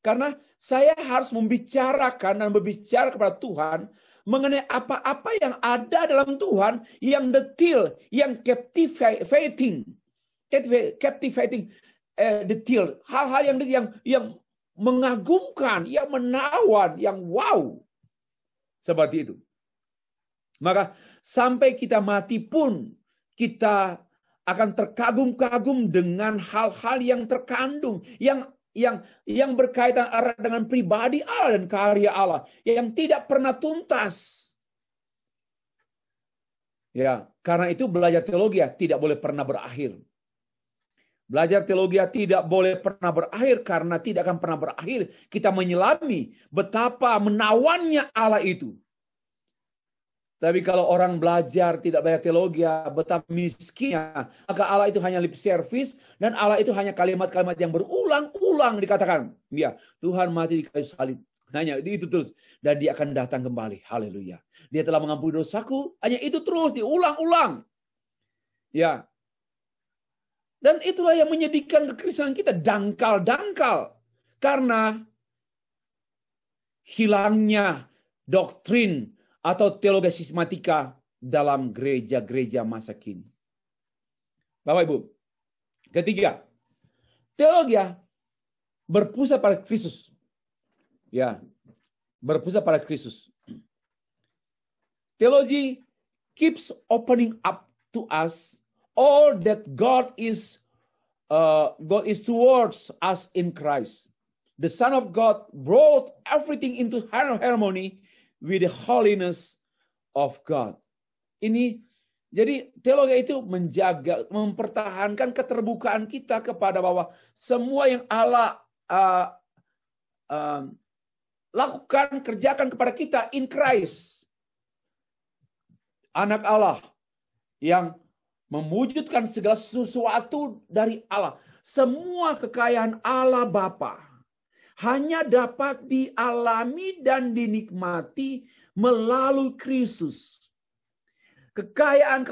Karena saya harus membicarakan dan berbicara kepada Tuhan mengenai apa-apa yang ada dalam Tuhan yang detail, yang captivating detail, hal-hal yang mengagumkan, yang menawan, yang wow. Seperti itu. Maka sampai kita mati pun kita akan terkagum-kagum dengan hal-hal yang terkandung, yang berkaitan erat dengan pribadi Allah dan karya Allah yang tidak pernah tuntas. Ya, karena itu belajar teologi tidak boleh pernah berakhir. Belajar teologi tidak boleh pernah berakhir karena tidak akan pernah berakhir. Kita menyelami betapa menawannya Allah itu. Tapi kalau orang belajar tidak belajar teologi, betapa miskinnya, maka Allah itu hanya lip service dan Allah itu hanya kalimat-kalimat yang berulang-ulang dikatakan. Ya, Tuhan mati di kayu salib. Hanya itu terus. Dan dia akan datang kembali. Haleluya. Dia telah mengampuni dosaku. Hanya itu terus diulang-ulang. Ya. Dan itulah yang menyedihkan kekristenan kita. Dangkal. Karena hilangnya doktrin atau teologi sistematika dalam gereja-gereja masa kini. Bapak Ibu. Ketiga, teologi berpusat pada Kristus. Ya, berpusat pada Kristus. Teologi keeps opening up to us all that God is towards us in Christ. The Son of God brought everything into harmony with the holiness of God. Jadi teologi itu menjaga, mempertahankan keterbukaan kita kepada bahwa semua yang Allah lakukan, kerjakan kepada kita in Christ. Anak Allah yang mewujudkan segala sesuatu dari Allah. Semua kekayaan Allah Bapa hanya dapat dialami dan dinikmati melalui Kristus. Kekayaan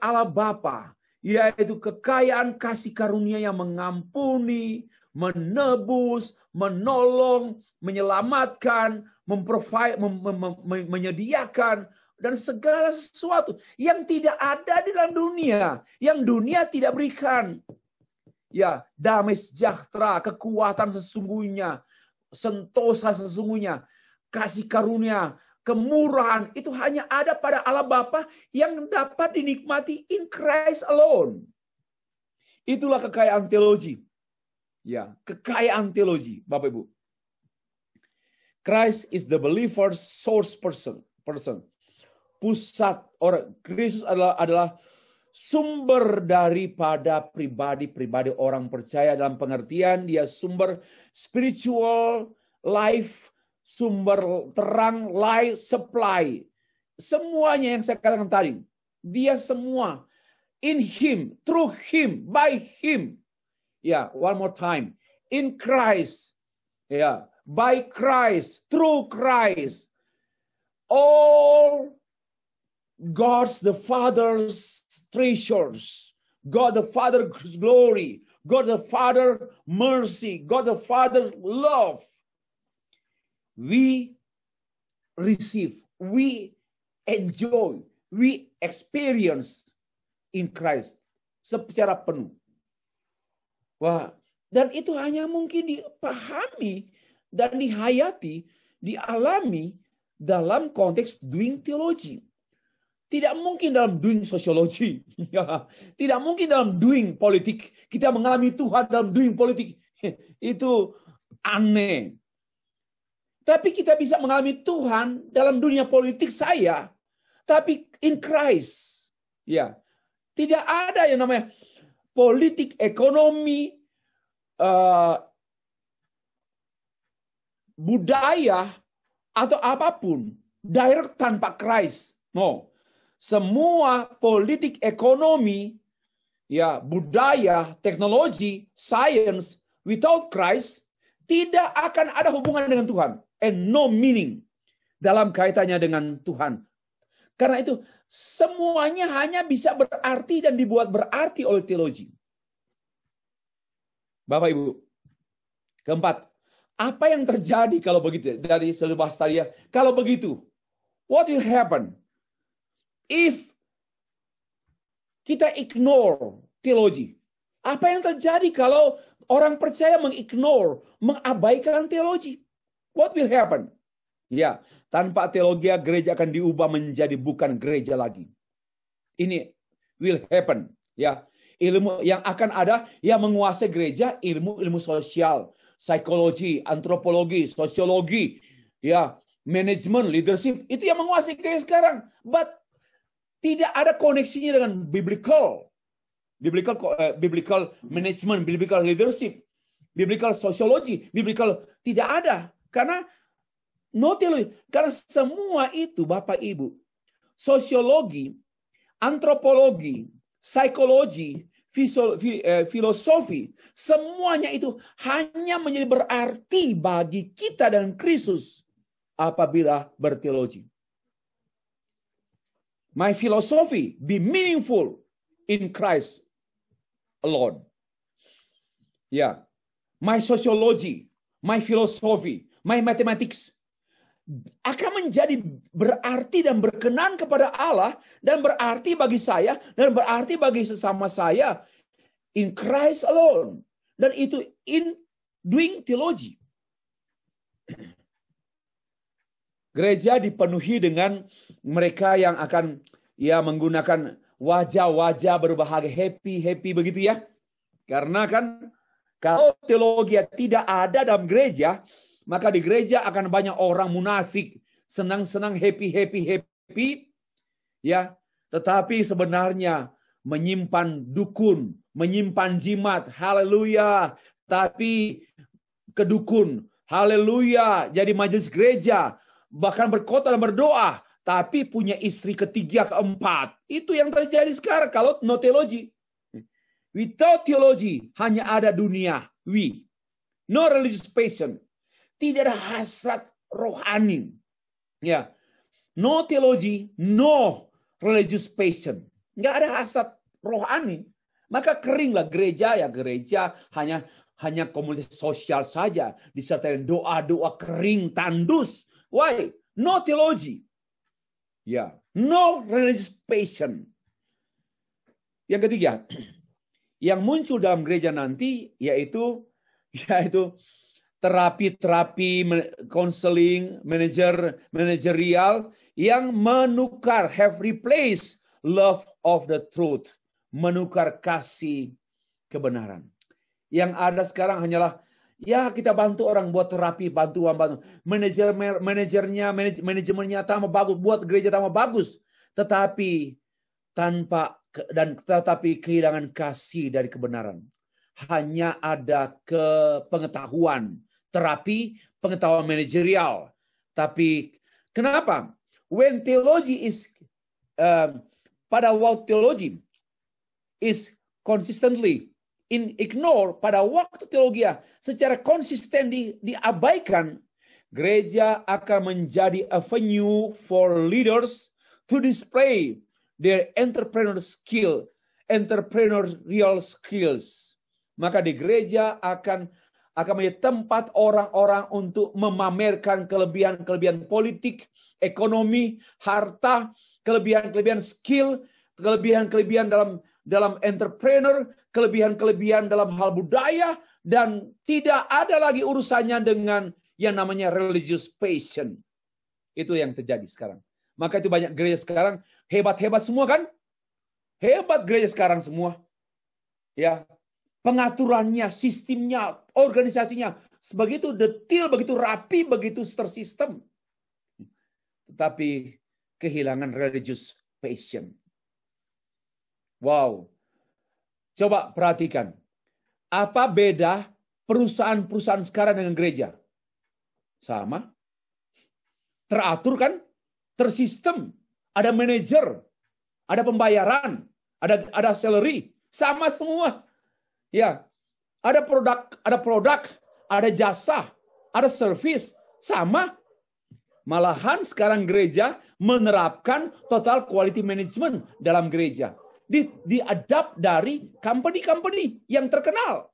Allah Bapa, yaitu kekayaan kasih karunia yang mengampuni, menebus, menolong, menyelamatkan, menyediakan, dan segala sesuatu yang tidak ada di dalam dunia, yang dunia tidak berikan. Ya, damai sejahtera, kekuatan sesungguhnya, sentosa sesungguhnya, kasih karunia, kemurahan, itu hanya ada pada Allah Bapa yang dapat dinikmati in Christ alone. Itulah kekayaan teologi. Ya, kekayaan teologi, Bapak Ibu. Christ is the believer's source person. Pusat orang Kristus adalah sumber daripada pribadi-pribadi orang percaya, dalam pengertian dia sumber spiritual life, sumber terang, light, supply. Semuanya yang saya katakan tadi, dia semua in him, through him, by him. Ya, one more time. In Christ. Ya, by Christ, through Christ. All God's the Father's treasures God the Father glory, God the Father mercy, God the Father love. We receive, we enjoy, we experience in Christ secara penuh. Wah, dan itu hanya mungkin dipahami dan dihayati, dialami dalam konteks doing theology. Tidak mungkin dalam doing sosiologi. Tidak mungkin dalam doing politik. Kita mengalami Tuhan dalam doing politik. Itu aneh. Tapi kita bisa mengalami Tuhan dalam dunia politik saya. Tapi in Christ. Ya. Tidak ada yang namanya politik, ekonomi, budaya, atau apapun direct tanpa Christ. No. Semua politik, ekonomi, ya, budaya, teknologi, science without Christ tidak akan ada hubungan dengan Tuhan and no meaning dalam kaitannya dengan Tuhan. Karena itu semuanya hanya bisa berarti dan dibuat berarti oleh teologi. Bapak Ibu, keempat, apa yang terjadi kalau begitu? Dari seluruh bahas tadi ya. Kalau begitu, what will happen if kita ignore teologi? Apa yang terjadi kalau orang percaya mengignore, mengabaikan teologi? What will happen? Ya, tanpa teologi gereja akan diubah menjadi bukan gereja lagi. Ini will happen. Ya, ilmu yang akan ada yang menguasai gereja, ilmu sosial, psikologi, antropologi, sosiologi, ya, manajemen, leadership, itu yang menguasai gereja sekarang. But tidak ada koneksinya dengan biblical management, biblical leadership, biblical sosiologi, biblical tidak ada. Karena no teologi, karena semua itu Bapak Ibu, sosiologi, antropologi, psikologi, filosofi, semuanya itu hanya menjadi berarti bagi kita dan Kristus apabila berteologi. My philosophy be meaningful in Christ alone. Ya, my sociology, my philosophy, my mathematics akan menjadi berarti dan berkenan kepada Allah dan berarti bagi saya dan berarti bagi sesama saya in Christ alone. Dan itu in doing theology. Gereja dipenuhi dengan mereka yang akan ya menggunakan wajah-wajah berbahagia, happy begitu ya. Karena kan kalau teologi tidak ada dalam gereja, maka di gereja akan banyak orang munafik, senang-senang, happy, ya. Tetapi sebenarnya menyimpan dukun, menyimpan jimat, haleluya. Tapi kedukun, haleluya. Jadi majelis gereja, bahkan berkhotbah dan berdoa, tapi punya istri ketiga, keempat. Itu yang terjadi sekarang kalau no teologi. Without theology, hanya ada dunia. No religious passion. Tidak ada hasrat rohani. Ya. No theology, no religious passion. Nggak ada hasrat rohani. Maka keringlah gereja, ya gereja hanya komunitas sosial saja. Disertai doa-doa kering, tandus. Why? No theology. Ya. No religious passion. Yang ketiga, yang muncul dalam gereja nanti yaitu terapi, counseling, manajerial yang menukar, have replaced love of the truth, menukar kasih kebenaran. Yang ada sekarang hanyalah ya kita bantu orang buat terapi, bantu. Manajemennya tambah bagus, buat gereja tambah bagus, tetapi kehilangan kasih dari kebenaran. Hanya ada pengetahuan, terapi, pengetahuan manajerial. Tapi kenapa? When theology is pada waktu teologi is consistently ignore, pada waktu teologi secara konsisten diabaikan, gereja akan menjadi a venue for leaders to display their entrepreneurial skill entrepreneurial skills. Maka di gereja akan menjadi tempat orang-orang untuk memamerkan kelebihan-kelebihan politik, ekonomi, harta, kelebihan-kelebihan skill, kelebihan-kelebihan dalam entrepreneur, kelebihan-kelebihan dalam hal budaya, dan tidak ada lagi urusannya dengan yang namanya religious passion. Itu yang terjadi sekarang. Maka itu banyak gereja sekarang hebat-hebat semua kan? Hebat gereja sekarang semua. Ya. Pengaturannya, sistemnya, organisasinya begitu detail, begitu rapi, begitu tersistem. Tetapi kehilangan religious passion. Wow. Coba perhatikan. Apa beda perusahaan-perusahaan sekarang dengan gereja? Sama. Teratur kan? Tersistem. Ada manajer. Ada pembayaran. Ada salary. Sama semua. Ya, ada produk, ada jasa, ada service, sama. Malahan sekarang gereja menerapkan total quality management dalam gereja. Diadapt dari company-company yang terkenal.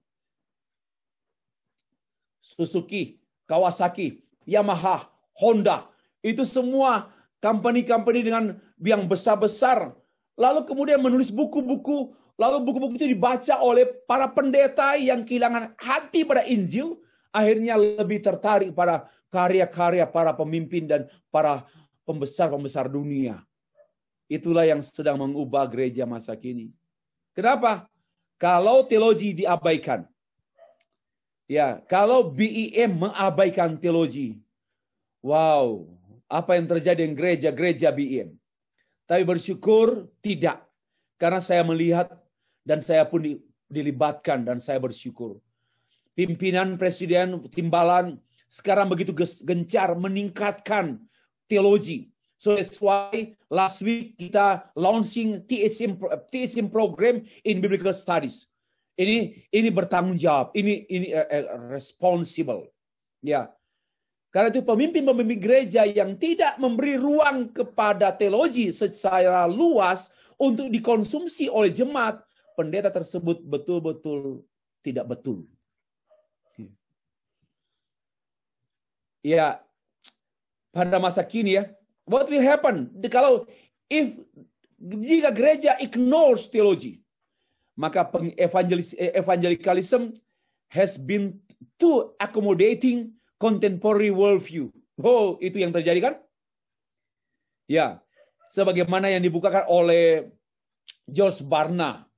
Suzuki, Kawasaki, Yamaha, Honda, itu semua company-company dengan yang besar-besar. Lalu kemudian menulis buku-buku. Lalu buku-buku itu dibaca oleh para pendeta yang kehilangan hati pada Injil. Akhirnya lebih tertarik pada karya-karya para pemimpin dan para pembesar-pembesar dunia. Itulah yang sedang mengubah gereja masa kini. Kenapa? Kalau teologi diabaikan. Ya, kalau BEM mengabaikan teologi. Wow, apa yang terjadi dengan gereja-gereja BEM? Tapi bersyukur tidak. Karena saya melihat dan saya pun dilibatkan dan saya bersyukur. Pimpinan presiden timbalan sekarang begitu gencar meningkatkan teologi. So that's why last week kita launching TSM program in biblical studies. Ini bertanggung jawab, ini responsible. Ya. Karena itu pemimpin-pemimpin gereja yang tidak memberi ruang kepada teologi secara luas untuk dikonsumsi oleh jemaat, pendeta tersebut betul-betul tidak betul. Ya, pada masa kini ya, what will happen? Jika gereja ignores teologi, maka evangelicalism has been too accommodating contemporary worldview. Oh, itu yang terjadi kan? Ya, sebagaimana yang dibukakan oleh George Barna,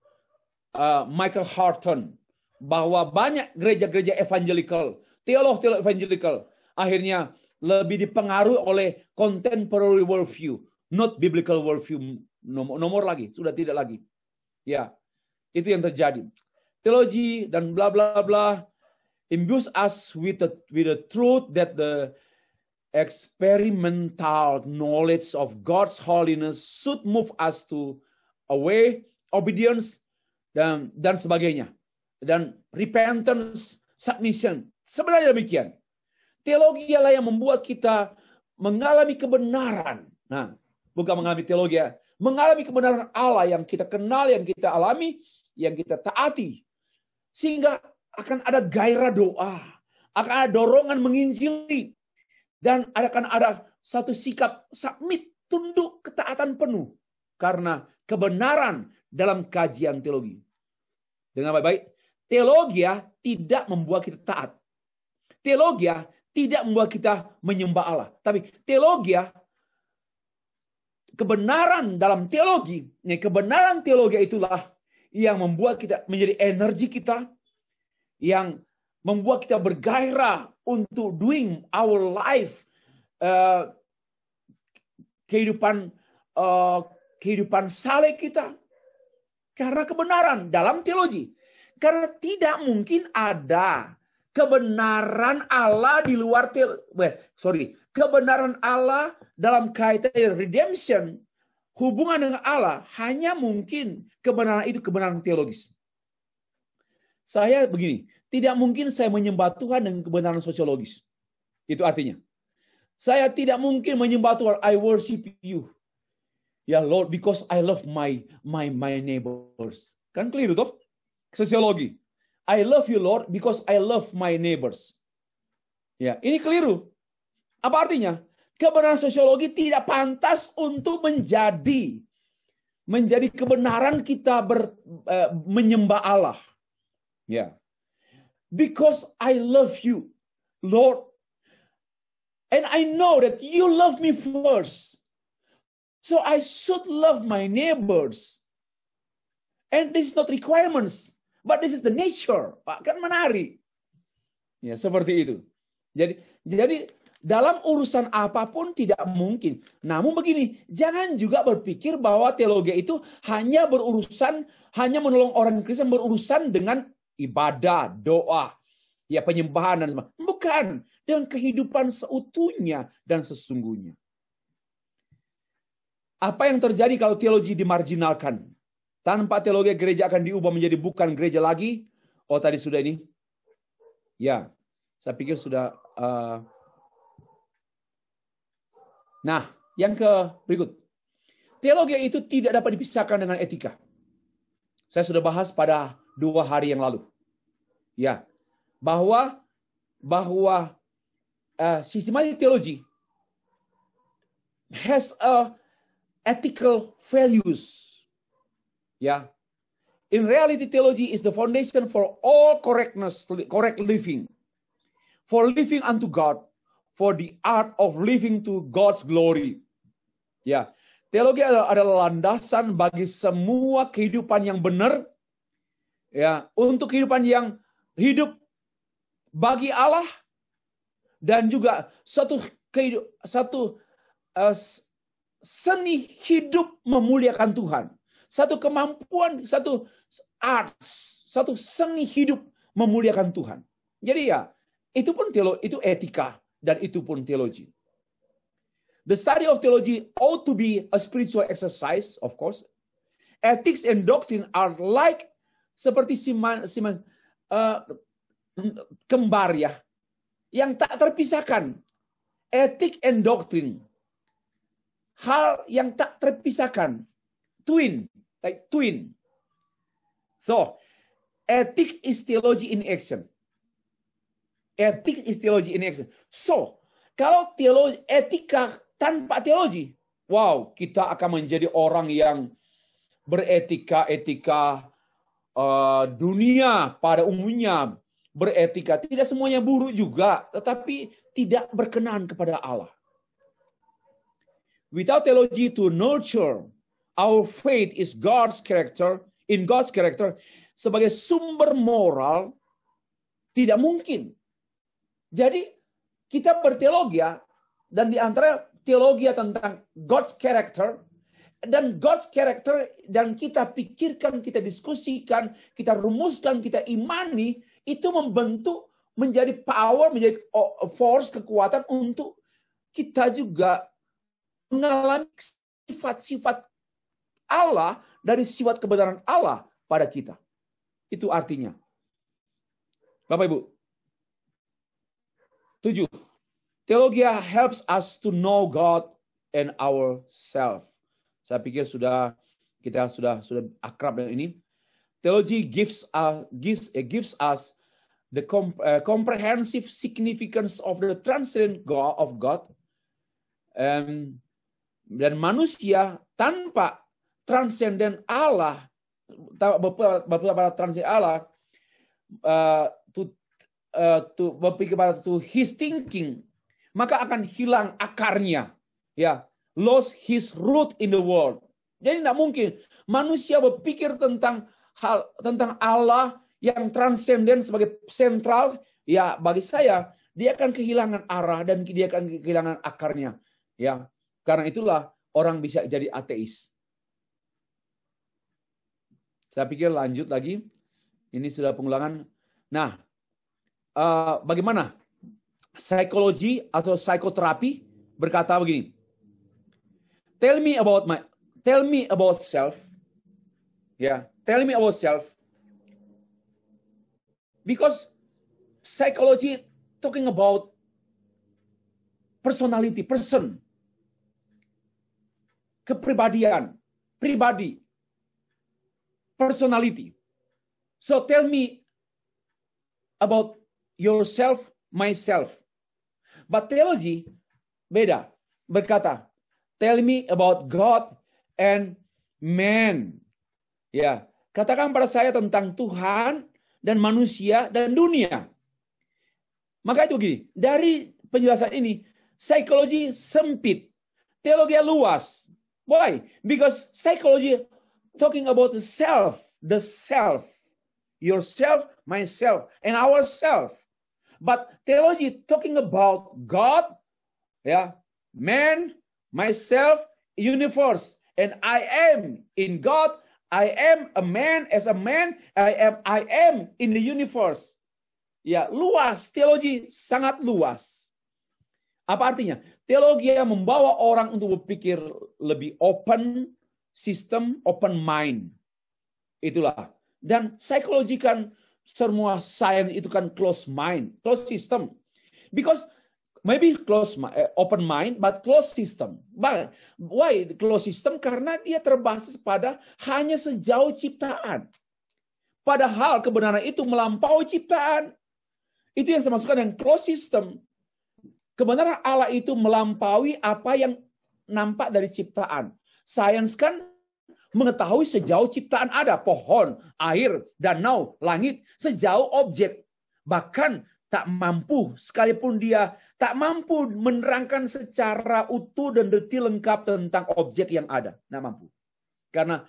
Michael Horton, bahwa banyak gereja-gereja evangelical, teolog evangelical, akhirnya lebih dipengaruhi oleh contemporary worldview, not biblical worldview. Nomor lagi, sudah tidak lagi. Ya, itu yang terjadi. Teologi dan bla bla bla imbues us with the truth that the experimental knowledge of God's holiness should move us to away, obedience, dan sebagainya. Dan repentance, submission. Sebenarnya demikian. Teologi ialah yang membuat kita mengalami kebenaran. Nah, bukan mengalami teologi ya. Mengalami kebenaran Allah yang kita kenal, yang kita alami, yang kita taati. Sehingga akan ada gairah doa. Akan ada dorongan menginjili. Dan akan ada satu sikap submit, tunduk, ketaatan penuh. Karena kebenaran dalam kajian teologi. Dengan baik-baik, teologi tidak membuat kita taat. Teologi tidak membuat kita menyembah Allah. Tapi teologi, kebenaran dalam teologi, kebenaran teologi itulah yang membuat kita menjadi energi kita, yang membuat kita bergairah untuk doing our life, kehidupan saleh kita. Karena kebenaran dalam teologi. Karena tidak mungkin ada kebenaran Allah di luar kebenaran Allah dalam kaitan redemption, hubungan dengan Allah, hanya mungkin kebenaran itu kebenaran teologis. Saya begini, tidak mungkin saya menyembah Tuhan dengan kebenaran sosiologis. Itu artinya, saya tidak mungkin menyembah Tuhan, I worship you. Ya Lord, because I love my neighbors. Kan keliru toh? Sosiologi. I love you Lord because I love my neighbors. Ya, ini keliru. Apa artinya? Kebenaran sosiologi tidak pantas untuk menjadi kebenaran kita menyembah Allah. Ya. Because I love you, Lord. And I know that you love me first. So I should love my neighbors. And this is not requirements, but this is the nature. Kan menarik. Ya, seperti itu. Jadi dalam urusan apapun tidak mungkin. Namun begini, jangan juga berpikir bahwa teologi itu hanya menolong orang Kristen berurusan dengan ibadah, doa, ya penyembahan dan sebagainya. Bukan, dengan kehidupan seutuhnya dan sesungguhnya. Apa yang terjadi kalau teologi dimarginalkan? Tanpa teologi gereja akan diubah menjadi bukan gereja lagi. Oh tadi sudah ini. Ya, saya pikir sudah. Nah, yang berikut. Teologi itu tidak dapat dipisahkan dengan etika. Saya sudah bahas pada 2 hari yang lalu. Ya, bahwa sistematik teologi has a ethical values. Ya. In reality, theology is the foundation for all correct living. For living unto God, for the art of living to God's glory. Ya. Teologi adalah landasan bagi semua kehidupan yang benar. Ya, untuk kehidupan yang hidup bagi Allah dan juga satu seni hidup memuliakan Tuhan. Satu kemampuan, satu seni hidup memuliakan Tuhan. Jadi ya, itu etika dan itu pun teologi. The study of theology ought to be a spiritual exercise, of course. Ethics and doctrine are like seperti kembar ya, yang tak terpisahkan. Etik and doctrine, hal yang tak terpisahkan. Twin. So, ethic is theology in action. Ethic is theology in action. So, kalau etika tanpa teologi, wow, kita akan menjadi orang yang beretika dunia pada umumnya, beretika. Tidak semuanya buruk juga, tetapi tidak berkenan kepada Allah. Without theology to nurture our faith is God's character, in God's character, sebagai sumber moral, tidak mungkin. Jadi, kita berteologi, dan di antara teologi tentang God's character, dan God's character, dan kita pikirkan, kita diskusikan, kita rumuskan, kita imani, itu membentuk menjadi power, menjadi force, kekuatan untuk kita juga mengalami sifat-sifat Allah dari sifat kebenaran Allah pada kita. Itu artinya. Bapak Ibu. 7. Teologi helps us to know God and ourselves. Saya pikir kita sudah akrab dengan ini. Teologi gives us the comprehensive significance of the transcendent God of God. Dan manusia tanpa transenden Allah, transenden Allah, berpikir pada his thinking, maka akan hilang akarnya, ya, lost his root in the world. Jadi tidak mungkin manusia berpikir tentang Allah yang transenden sebagai sentral, ya bagi saya dia akan kehilangan arah dan dia akan kehilangan akarnya, ya. Karena itulah orang bisa jadi ateis. Saya pikir lanjut lagi. Ini sudah pengulangan. Nah, bagaimana? Psikologi atau psikoterapi berkata begini. Tell me about self. Yeah, tell me about self. Because psychology talking about personality, person. kepribadian, pribadi, personality. So tell me about yourself, myself. But theology beda, berkata, tell me about God and man. Ya, katakan pada saya tentang Tuhan dan manusia dan dunia. Maka itu gini, dari penjelasan ini, psikologi sempit, teologi luas. Why? Because psychology talking about the self, yourself, myself, and ourself. But theology talking about God, man, myself, universe, and I am in God. I am a man as a man. I am in the universe. Ya, luas, teologi sangat luas. Apa artinya? Teologi yang membawa orang untuk berpikir lebih open system, open mind. Itulah. Dan psikologi kan semua science itu kan closed mind, closed system. Because maybe open mind, but closed system. But why closed system? Karena dia terbasis pada hanya sejauh ciptaan. Padahal kebenaran itu melampaui ciptaan. Itu yang saya maksudkan dengan closed system. Kebenaran Allah itu melampaui apa yang nampak dari ciptaan. Sains kan mengetahui sejauh ciptaan ada. Pohon, air, danau, langit. Sejauh objek. Bahkan tak mampu, sekalipun dia tak mampu menerangkan secara utuh dan detail lengkap tentang objek yang ada. Tak mampu. Karena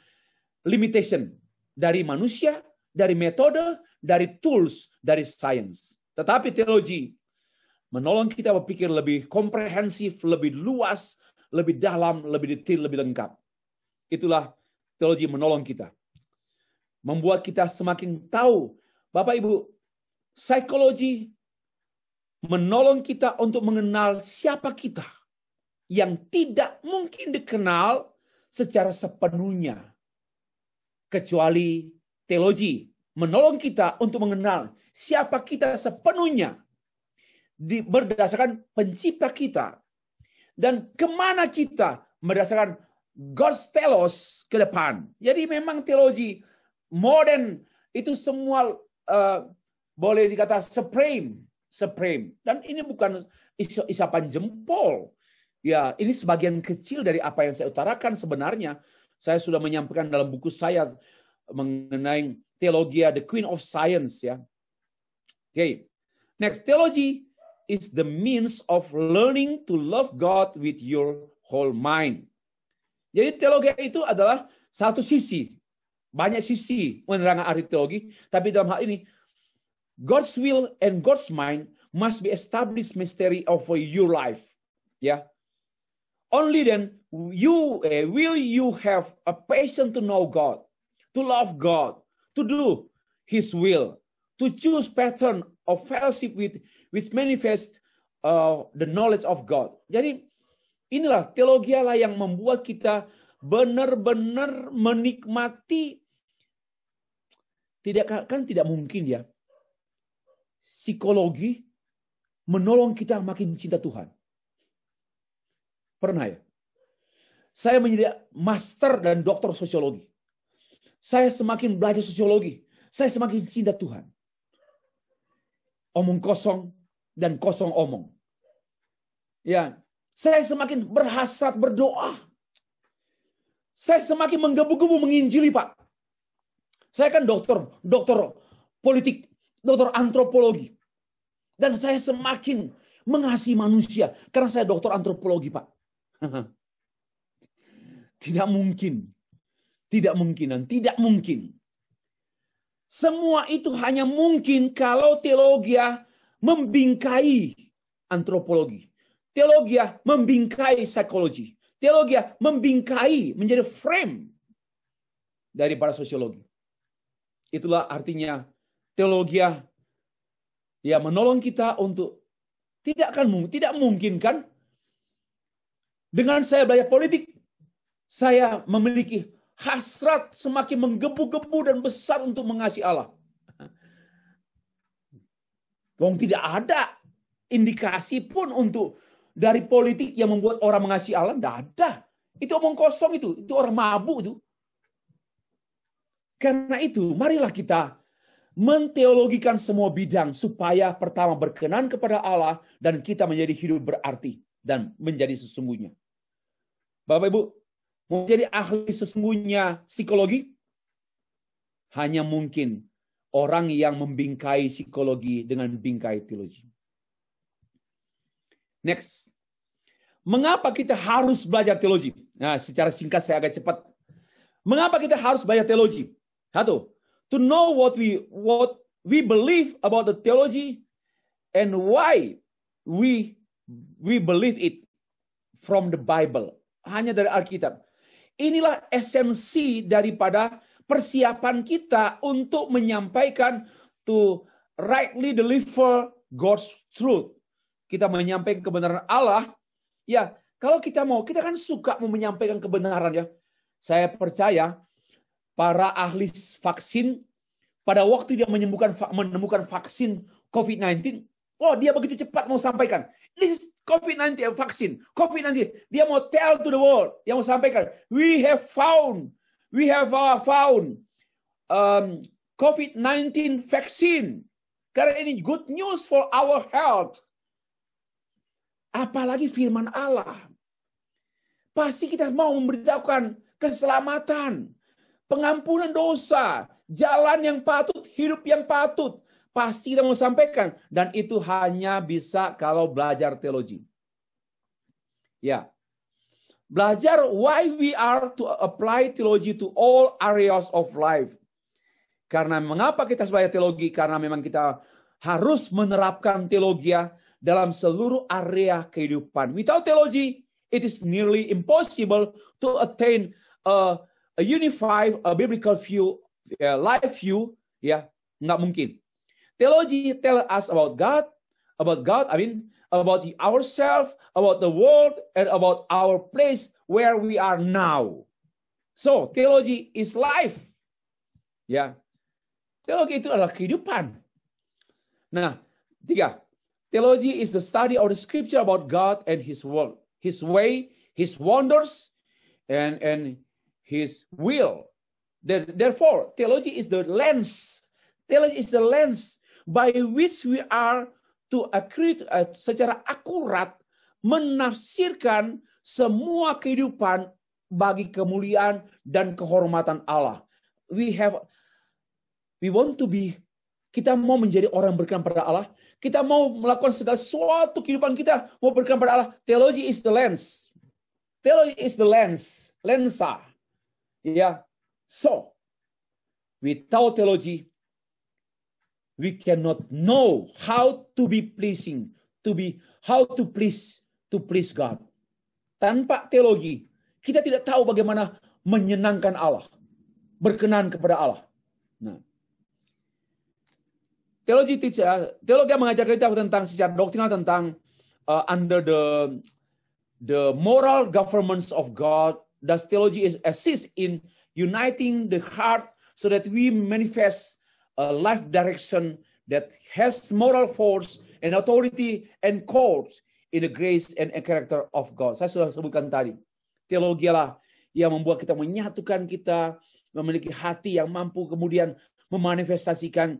limitation dari manusia, dari metode, dari tools, dari science. Tetapi teologi menolong kita berpikir lebih komprehensif, lebih luas, lebih dalam, lebih detail, lebih lengkap. Itulah teologi menolong kita. Membuat kita semakin tahu, Bapak Ibu, psikologi menolong kita untuk mengenal siapa kita yang tidak mungkin dikenal secara sepenuhnya. Kecuali teologi menolong kita untuk mengenal siapa kita sepenuhnya berdasarkan pencipta kita. Dan kemana kita berdasarkan God's telos ke depan. Jadi memang teologi modern itu semua boleh dikata supreme. Dan ini bukan isapan jempol. Ya, ini sebagian kecil dari apa yang saya utarakan sebenarnya. Saya sudah menyampaikan dalam buku saya mengenai teologi the Queen of Science, ya. Okay. Next, theology is the means of learning to love God with your whole mind. Jadi teologi itu adalah satu sisi, banyak sisi menerangkan arti teologi, tapi dalam hal ini God's will and God's mind must be established mystery of your life. Ya. Only then will you have a passion to know God, to love God, to do His will, to choose pattern of fellowship which manifest the knowledge of God. Jadi inilah teologi Allah yang membuat kita benar-benar menikmati. Tidak mungkin ya. Psikologi menolong kita makin cinta Tuhan. Pernah ya? Saya menjadi master dan doktor sosiologi. Saya semakin belajar sosiologi. Saya semakin cinta Tuhan. Omong kosong dan kosong omong. Ya, saya semakin berhasrat berdoa. Saya semakin menggebu-gebu menginjili, Pak. Saya kan dokter politik, dokter antropologi. Dan saya semakin mengasihi manusia karena saya dokter antropologi, Pak. Tidak mungkin. Tidak mungkin dan tidak mungkin. Semua itu hanya mungkin kalau teologi membingkai antropologi. Teologi membingkai psikologi. Teologi membingkai menjadi frame daripada sosiologi. Itulah artinya teologi ya menolong kita untuk tidak mungkin kan dengan saya belajar politik saya memiliki hasrat semakin menggebu-gebu dan besar untuk mengasihi Allah. Wong tidak ada indikasi pun untuk dari politik yang membuat orang mengasihi Allah, tidak ada. Itu omong kosong itu orang mabuk itu. Karena itu, marilah kita menteologikan semua bidang supaya pertama berkenan kepada Allah dan kita menjadi hidup berarti dan menjadi sesungguhnya. Bapak Ibu, mau jadi ahli sesungguhnya psikologi? Hanya mungkin orang yang membingkai psikologi dengan bingkai teologi. Next. Mengapa kita harus belajar teologi? Nah, secara singkat saya agak cepat. Mengapa kita harus belajar teologi? Satu, to know what we believe about the theology and why we believe it from the Bible. Hanya dari Alkitab. Inilah esensi daripada persiapan kita untuk menyampaikan to rightly deliver God's truth. Kita menyampaikan kebenaran Allah. Ya, kalau kita kan suka menyampaikan kebenaran ya. Saya percaya para ahli vaksin pada waktu dia menemukan vaksin COVID-19, dia begitu cepat mau sampaikan. This is COVID-19 vaksin. COVID-19. Dia mau tell to the world, dia mau sampaikan, we have found COVID-19 vaccine. Karena ini good news for our health. Apalagi firman Allah. Pasti kita mau memberitahukan keselamatan, pengampunan dosa, jalan yang patut, hidup yang patut. Pasti kita mau sampaikan. Dan itu hanya bisa kalau belajar teologi. Ya. Belajar why we are to apply theology to all areas of life. Karena mengapa kita belajar teologi? Karena memang kita harus menerapkan teologi dalam seluruh area kehidupan. Without theology, it is nearly impossible to attain a unified biblical view, life view. Ya, nggak mungkin. Theology tell us about God, about ourselves, about the world, and about our place where we are now. So, theology is life. Ya, teologi itu adalah kehidupan. Nah, 3. Theology is the study of the scripture about God and His world, His way, His wonders, and His will. Therefore, theology is the lens. Theology is the lens by which we are to secara akurat menafsirkan semua kehidupan bagi kemuliaan dan kehormatan Allah. Kita mau menjadi orang berkenan pada Allah. Kita mau melakukan segala sesuatu kehidupan kita mau berkenan pada Allah. Theology is the lens. Theology is the lens. Lensa. Ya. So, without theology, we cannot know how to be pleasing, how to please God. Tanpa teologi, kita tidak tahu bagaimana menyenangkan Allah, berkenan kepada Allah. Nah, teologi mengajar kita tentang secara doktrinal tentang under the moral governments of God. Thus, theology assists in uniting the heart so that we manifest a life direction that has moral force and authority and course in the grace and character of God. Saya sudah sebutkan tadi. Teologi lah yang membuat kita menyatukan kita, memiliki hati yang mampu kemudian memanifestasikan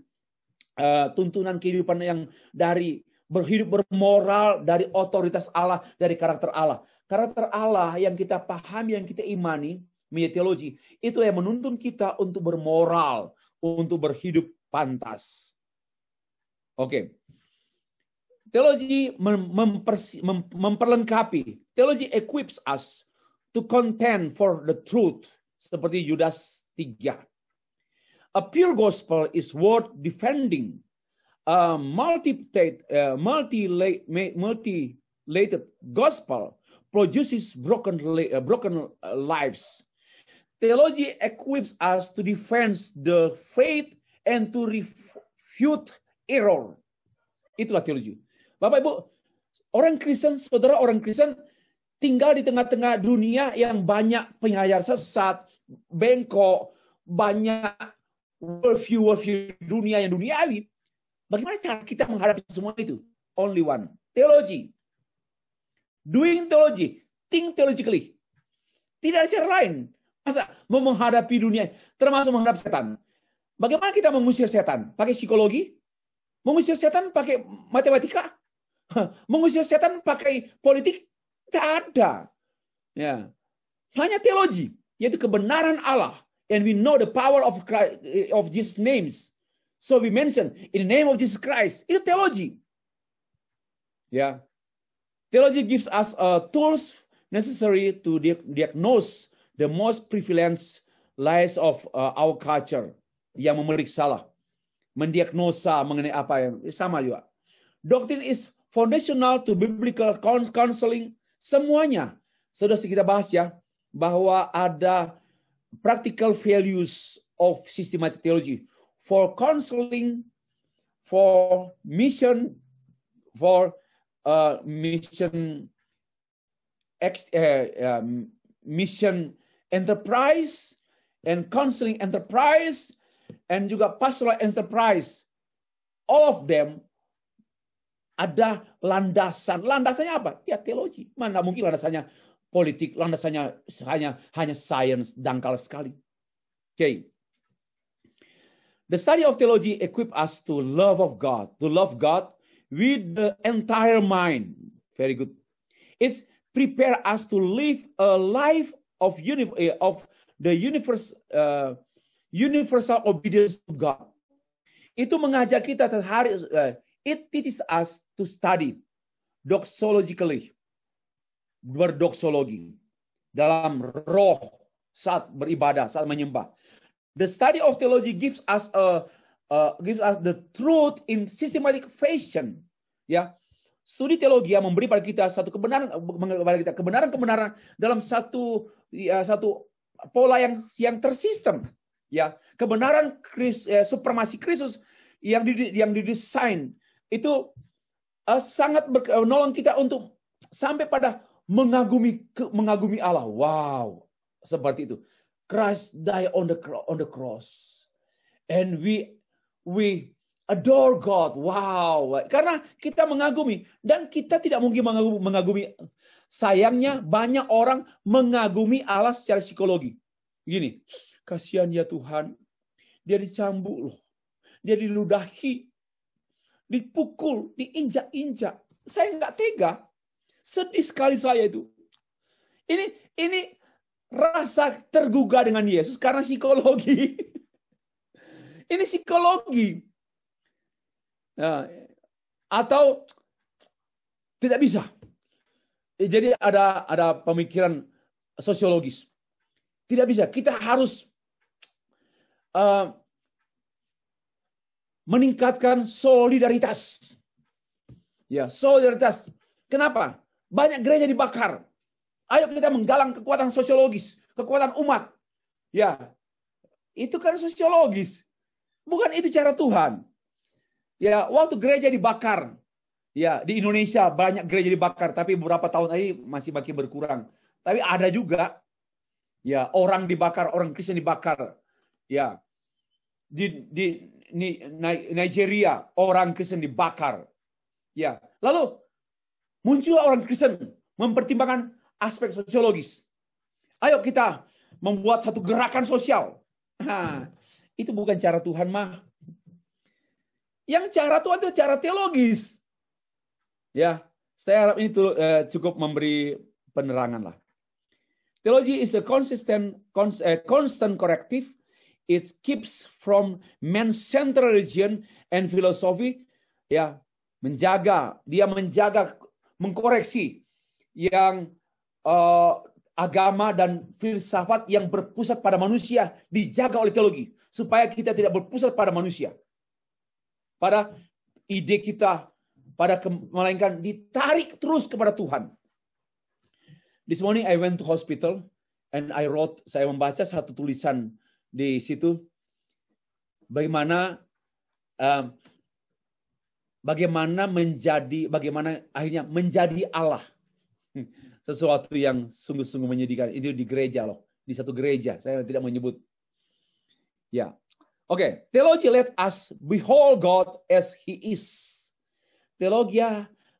tuntunan kehidupan yang dari berhidup bermoral, dari otoritas Allah, dari karakter Allah. Karakter Allah yang kita pahami, yang kita imani, menjadi teologi, itu yang menuntun kita untuk bermoral, untuk berhidup pantas. Oke. Teologi memperlengkapi. Teologi equips us to contend for the truth. Seperti Yudas 3. A pure gospel is worth defending. A multi-layered gospel produces broken lives. Theology equips us to defend the faith and to refute error. Itulah teologi. Bapak Ibu, orang Kristen, saudara orang Kristen tinggal di tengah-tengah dunia yang banyak pengajar sesat, bengkok, banyak worldview dunia yang duniawi. Bagaimana cara kita menghadapi semua itu? Only one. Teologi. Doing theology. Think theologically. Tidak ada cara lain. Masa mau menghadapi dunia, termasuk menghadapi setan. Bagaimana kita mengusir setan? Pakai psikologi? Mengusir setan pakai matematika? Mengusir setan pakai politik? Tidak ada. Ya. Hanya teologi, yaitu kebenaran Allah. And we know the power of Christ, of Jesus' names. So we mention in the name of Jesus Christ. Itu teologi. Ya. Theology gives us tools necessary to diagnose the most prevalent lies of our culture yang memeriksa lah, mendiagnosa mengenai apa yang sama juga. Doctrine is foundational to biblical counseling. Semuanya sudah kita bahas ya, bahwa ada practical values of systematic theology for counseling, for mission, mission enterprise, and counseling enterprise, and juga pastoral enterprise. All of them ada landasan. Landasannya apa? Ya teologi. Mana mungkin landasannya politik, landasannya hanya sains, dangkal sekali. Okay. The study of theology equip us to love God with the entire mind. Very good. It's prepare us to live a life of the universal obedience to God. Itu mengajak kita it teaches us to study doxologically, berdoksologi dalam roh saat beribadah, saat menyembah. The study of theology gives us the truth in systematic fashion. Ya, studi teologi yang memberi pada kita satu kebenaran dalam satu pola yang tersistem. Ya, kebenaran supremasi Kristus yang didesain itu sangat menolong kita untuk sampai pada mengagumi Allah. Wow, seperti itu. Christ died on the cross, and we adore God. Wow, karena kita mengagumi, dan kita tidak mungkin mengagumi. Sayangnya banyak orang mengagumi Allah secara psikologi. Gini, kasihan ya Tuhan, dia dicambuk loh, dia diludahi, dipukul, diinjak-injak. Saya nggak tega, sedih sekali saya itu. Ini rasa tergugah dengan Yesus karena psikologi. Ini psikologi. Nah, atau tidak bisa. Jadi ada pemikiran sosiologis. Tidak bisa. Kita harus meningkatkan solidaritas. Ya, solidaritas. Kenapa? Banyak gereja dibakar. Ayo kita menggalang kekuatan sosiologis, kekuatan umat. Ya, itu kan sosiologis. Bukan itu cara Tuhan. Ya, waktu gereja dibakar, ya di Indonesia banyak gereja dibakar, tapi beberapa tahun ini masih makin berkurang. Tapi ada juga, ya orang dibakar, orang Kristen dibakar. Ya, di Nigeria orang Kristen dibakar. Ya, lalu muncul orang Kristen mempertimbangkan aspek sosiologis. Ayo kita membuat satu gerakan sosial. Nah, itu bukan cara Tuhan mah. Yang cara Tuhan itu cara teologis. Ya, saya harap ini cukup memberi penerangan lah. Theology is a constant corrective. It keeps from man-centered religion and philosophy. Ya, dia menjaga, mengkoreksi yang agama dan filsafat yang berpusat pada manusia dijaga oleh teologi supaya kita tidak berpusat pada manusia, pada ide kita, melainkan ditarik terus kepada Tuhan. This morning I went to hospital and saya membaca satu tulisan di situ bagaimana akhirnya menjadi Allah. Sesuatu yang sungguh-sungguh menyedihkan. Itu di gereja loh. Di satu gereja. Saya tidak menyebut. Ya. Oke. Theology let us behold God as He is. Teologi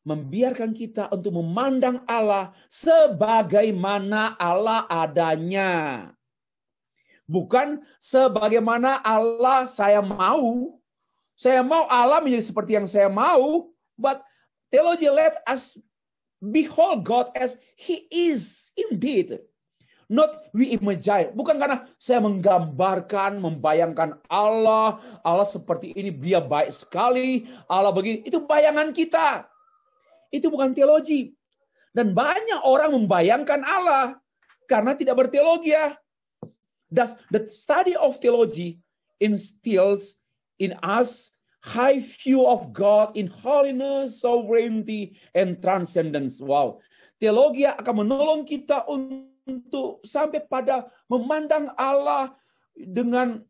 membiarkan kita untuk memandang Allah sebagaimana Allah adanya. Bukan sebagaimana Allah saya mau. Saya mau Allah menjadi seperti yang saya mau. But theology let us behold God as He is indeed. Not we imagine. Bukan karena saya menggambarkan, membayangkan Allah seperti ini, dia baik sekali, Allah begini. Itu bayangan kita. Itu bukan teologi. Dan banyak orang membayangkan Allah karena tidak berteologi. Thus, the study of theology instills in us high view of God in holiness, sovereignty, and transcendence. Wow. Teologi akan menolong kita untuk sampai pada memandang Allah dalam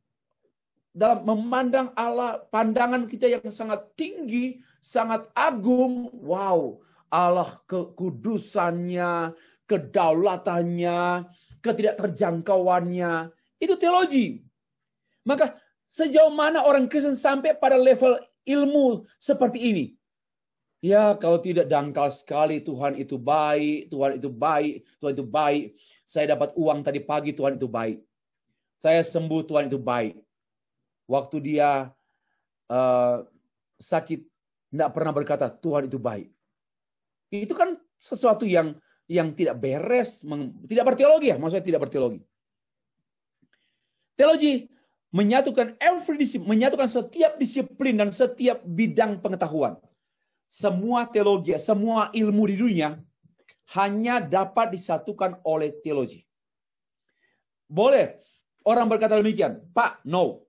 memandang Allah, pandangan kita yang sangat tinggi, sangat agung. Wow, Allah kekudusannya, kedaulatannya, ketidakterjangkauannya. Itu teologi. Maka sejauh mana orang Kristen sampai pada level ilmu seperti ini? Ya, kalau tidak dangkal sekali, Tuhan itu baik, Tuhan itu baik, Tuhan itu baik. Saya dapat uang tadi pagi, Tuhan itu baik. Saya sembuh, Tuhan itu baik. Waktu dia sakit, tidak pernah berkata, Tuhan itu baik. Itu kan sesuatu yang tidak beres, tidak berteologi ya, maksudnya tidak berteologi. Teologi menyatukan menyatukan setiap disiplin dan setiap bidang pengetahuan. Semua teologi, semua ilmu di dunia hanya dapat disatukan oleh teologi. Boleh orang berkata demikian, Pak, no.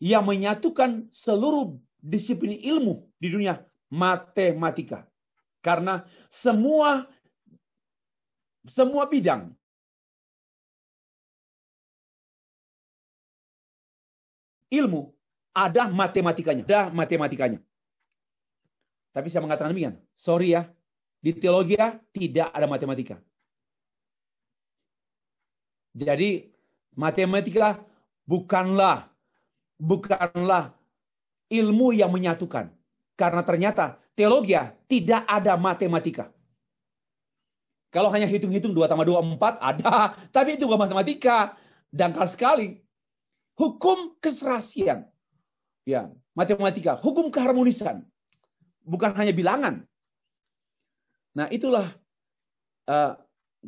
Yang menyatukan seluruh disiplin ilmu di dunia, matematika. Karena semua bidang ilmu ada matematikanya. Tapi saya mengatakan demikian. Sorry ya, di teologi tidak ada matematika. Jadi matematika bukanlah ilmu yang menyatukan. Karena ternyata teologi tidak ada matematika. Kalau hanya hitung-hitung 2 tambah 2, 4 ada. Tapi itu bukan matematika. Dangkal sekali. Hukum keserasian. Ya, matematika. Hukum keharmonisan. Bukan hanya bilangan. Nah itulah.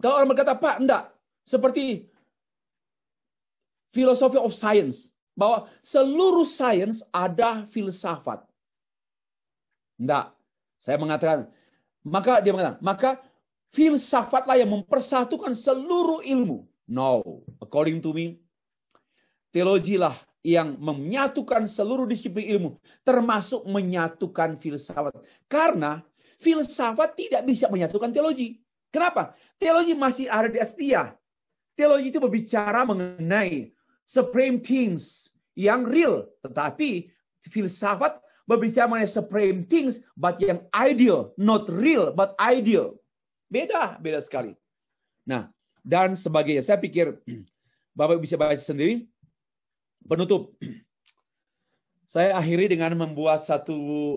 Kalau orang berkata, Pak, enggak. Seperti philosophy of science. Bahwa seluruh sains ada filsafat. Enggak. Saya mengatakan. Maka dia mengatakan. Maka filsafatlah yang mempersatukan seluruh ilmu. No. According to me. Teologilah yang menyatukan seluruh disiplin ilmu. Termasuk menyatukan filsafat. Karena filsafat tidak bisa menyatukan teologi. Kenapa? Teologi masih ada di atas dia. Teologi itu berbicara mengenai supreme things yang real. Tetapi filsafat berbicara mengenai supreme things but yang ideal. Not real but ideal. Beda sekali. Nah, dan sebagainya. Saya pikir Bapak bisa baca sendiri. Penutup. Saya akhiri dengan membuat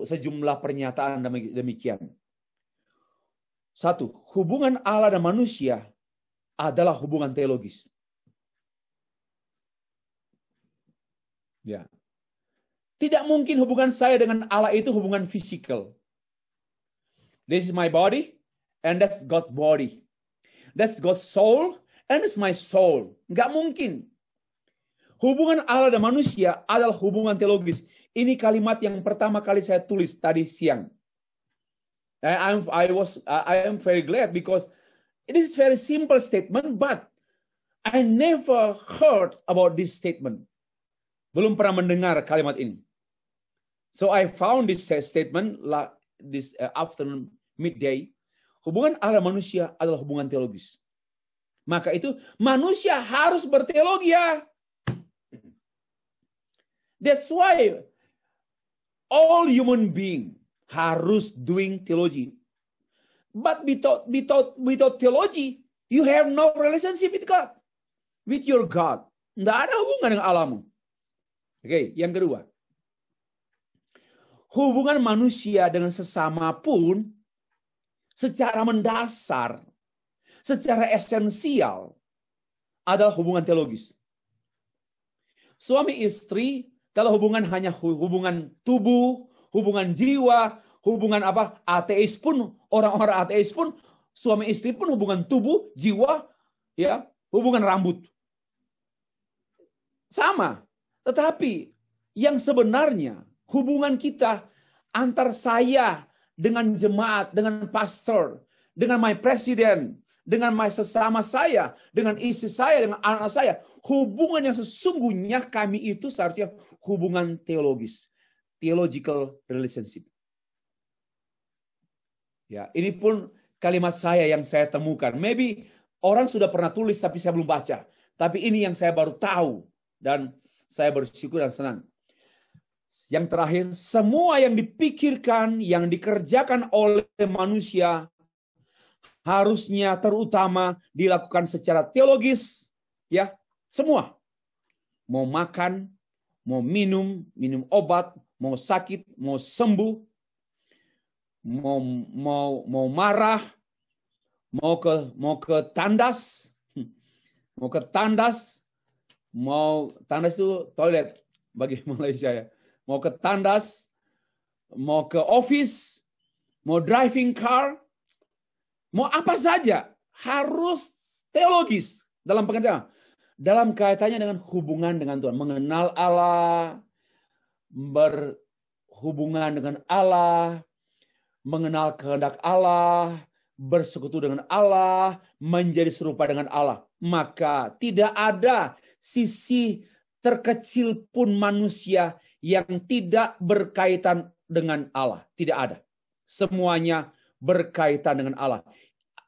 sejumlah pernyataan demikian. 1. Hubungan Allah dan manusia adalah hubungan teologis. Ya. Tidak mungkin hubungan saya dengan Allah itu hubungan fisikal. This is my body and that's God's body. That's God's soul and that's my soul. Nggak mungkin. Hubungan Allah dan manusia adalah hubungan teologis. Ini kalimat yang pertama kali saya tulis tadi siang. I am very glad because it is very simple statement, but I never heard about this statement. Belum pernah mendengar kalimat ini. So I found this statement this afternoon midday. Hubungan Allah dan manusia adalah hubungan teologis. Maka itu manusia harus berteologi ya. That's why all human being harus doing theology. But without theology, you have no relationship with God. With your God. Tidak ada hubungan dengan Allahmu. Oke, yang kedua. Hubungan manusia dengan sesama pun secara mendasar, secara esensial adalah hubungan teologis. Suami istri, kalau hubungan hanya hubungan tubuh, hubungan jiwa, hubungan apa? Ateis pun, orang-orang ateis pun, suami istri pun hubungan tubuh, jiwa, ya, hubungan rambut. Sama. Tetapi yang sebenarnya hubungan kita antar saya dengan jemaat, dengan pastor, dengan my president, dengan my sesama saya, dengan istri saya, dengan anak saya, hubungan yang sesungguhnya kami itu seharusnya hubungan teologis, theological relationship. Ya, ini pun kalimat saya yang saya temukan. Maybe orang sudah pernah tulis tapi saya belum baca. Tapi ini yang saya baru tahu dan saya bersyukur dan senang. Yang terakhir, semua yang dipikirkan, yang dikerjakan oleh manusia harusnya terutama dilakukan secara teologis, ya, semua. Mau makan, mau minum obat, mau sakit, mau sembuh, mau marah, mau ke tandas, mau tandas itu toilet bagi Malaysia ya. Mau ke tandas, mau ke office, mau driving car, mau apa saja harus teologis dalam pengertian, dalam kaitannya dengan hubungan dengan Tuhan, mengenal Allah, berhubungan dengan Allah, mengenal kehendak Allah, bersekutu dengan Allah, menjadi serupa dengan Allah. Maka tidak ada sisi terkecil pun manusia yang tidak berkaitan dengan Allah. Tidak ada. Semuanya berkaitan dengan Allah.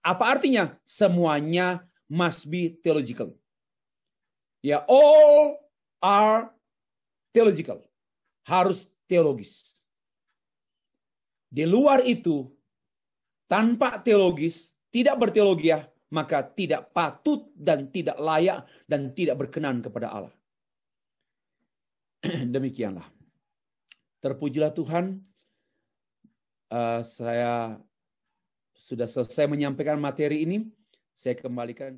Apa artinya? Semuanya must be theological. Ya, all are theological. Harus teologis. Di luar itu, tanpa teologis, tidak berteologia, maka tidak patut dan tidak layak dan tidak berkenan kepada Allah. Demikianlah. Terpujilah Tuhan. Saya sudah selesai menyampaikan materi ini. Saya kembalikan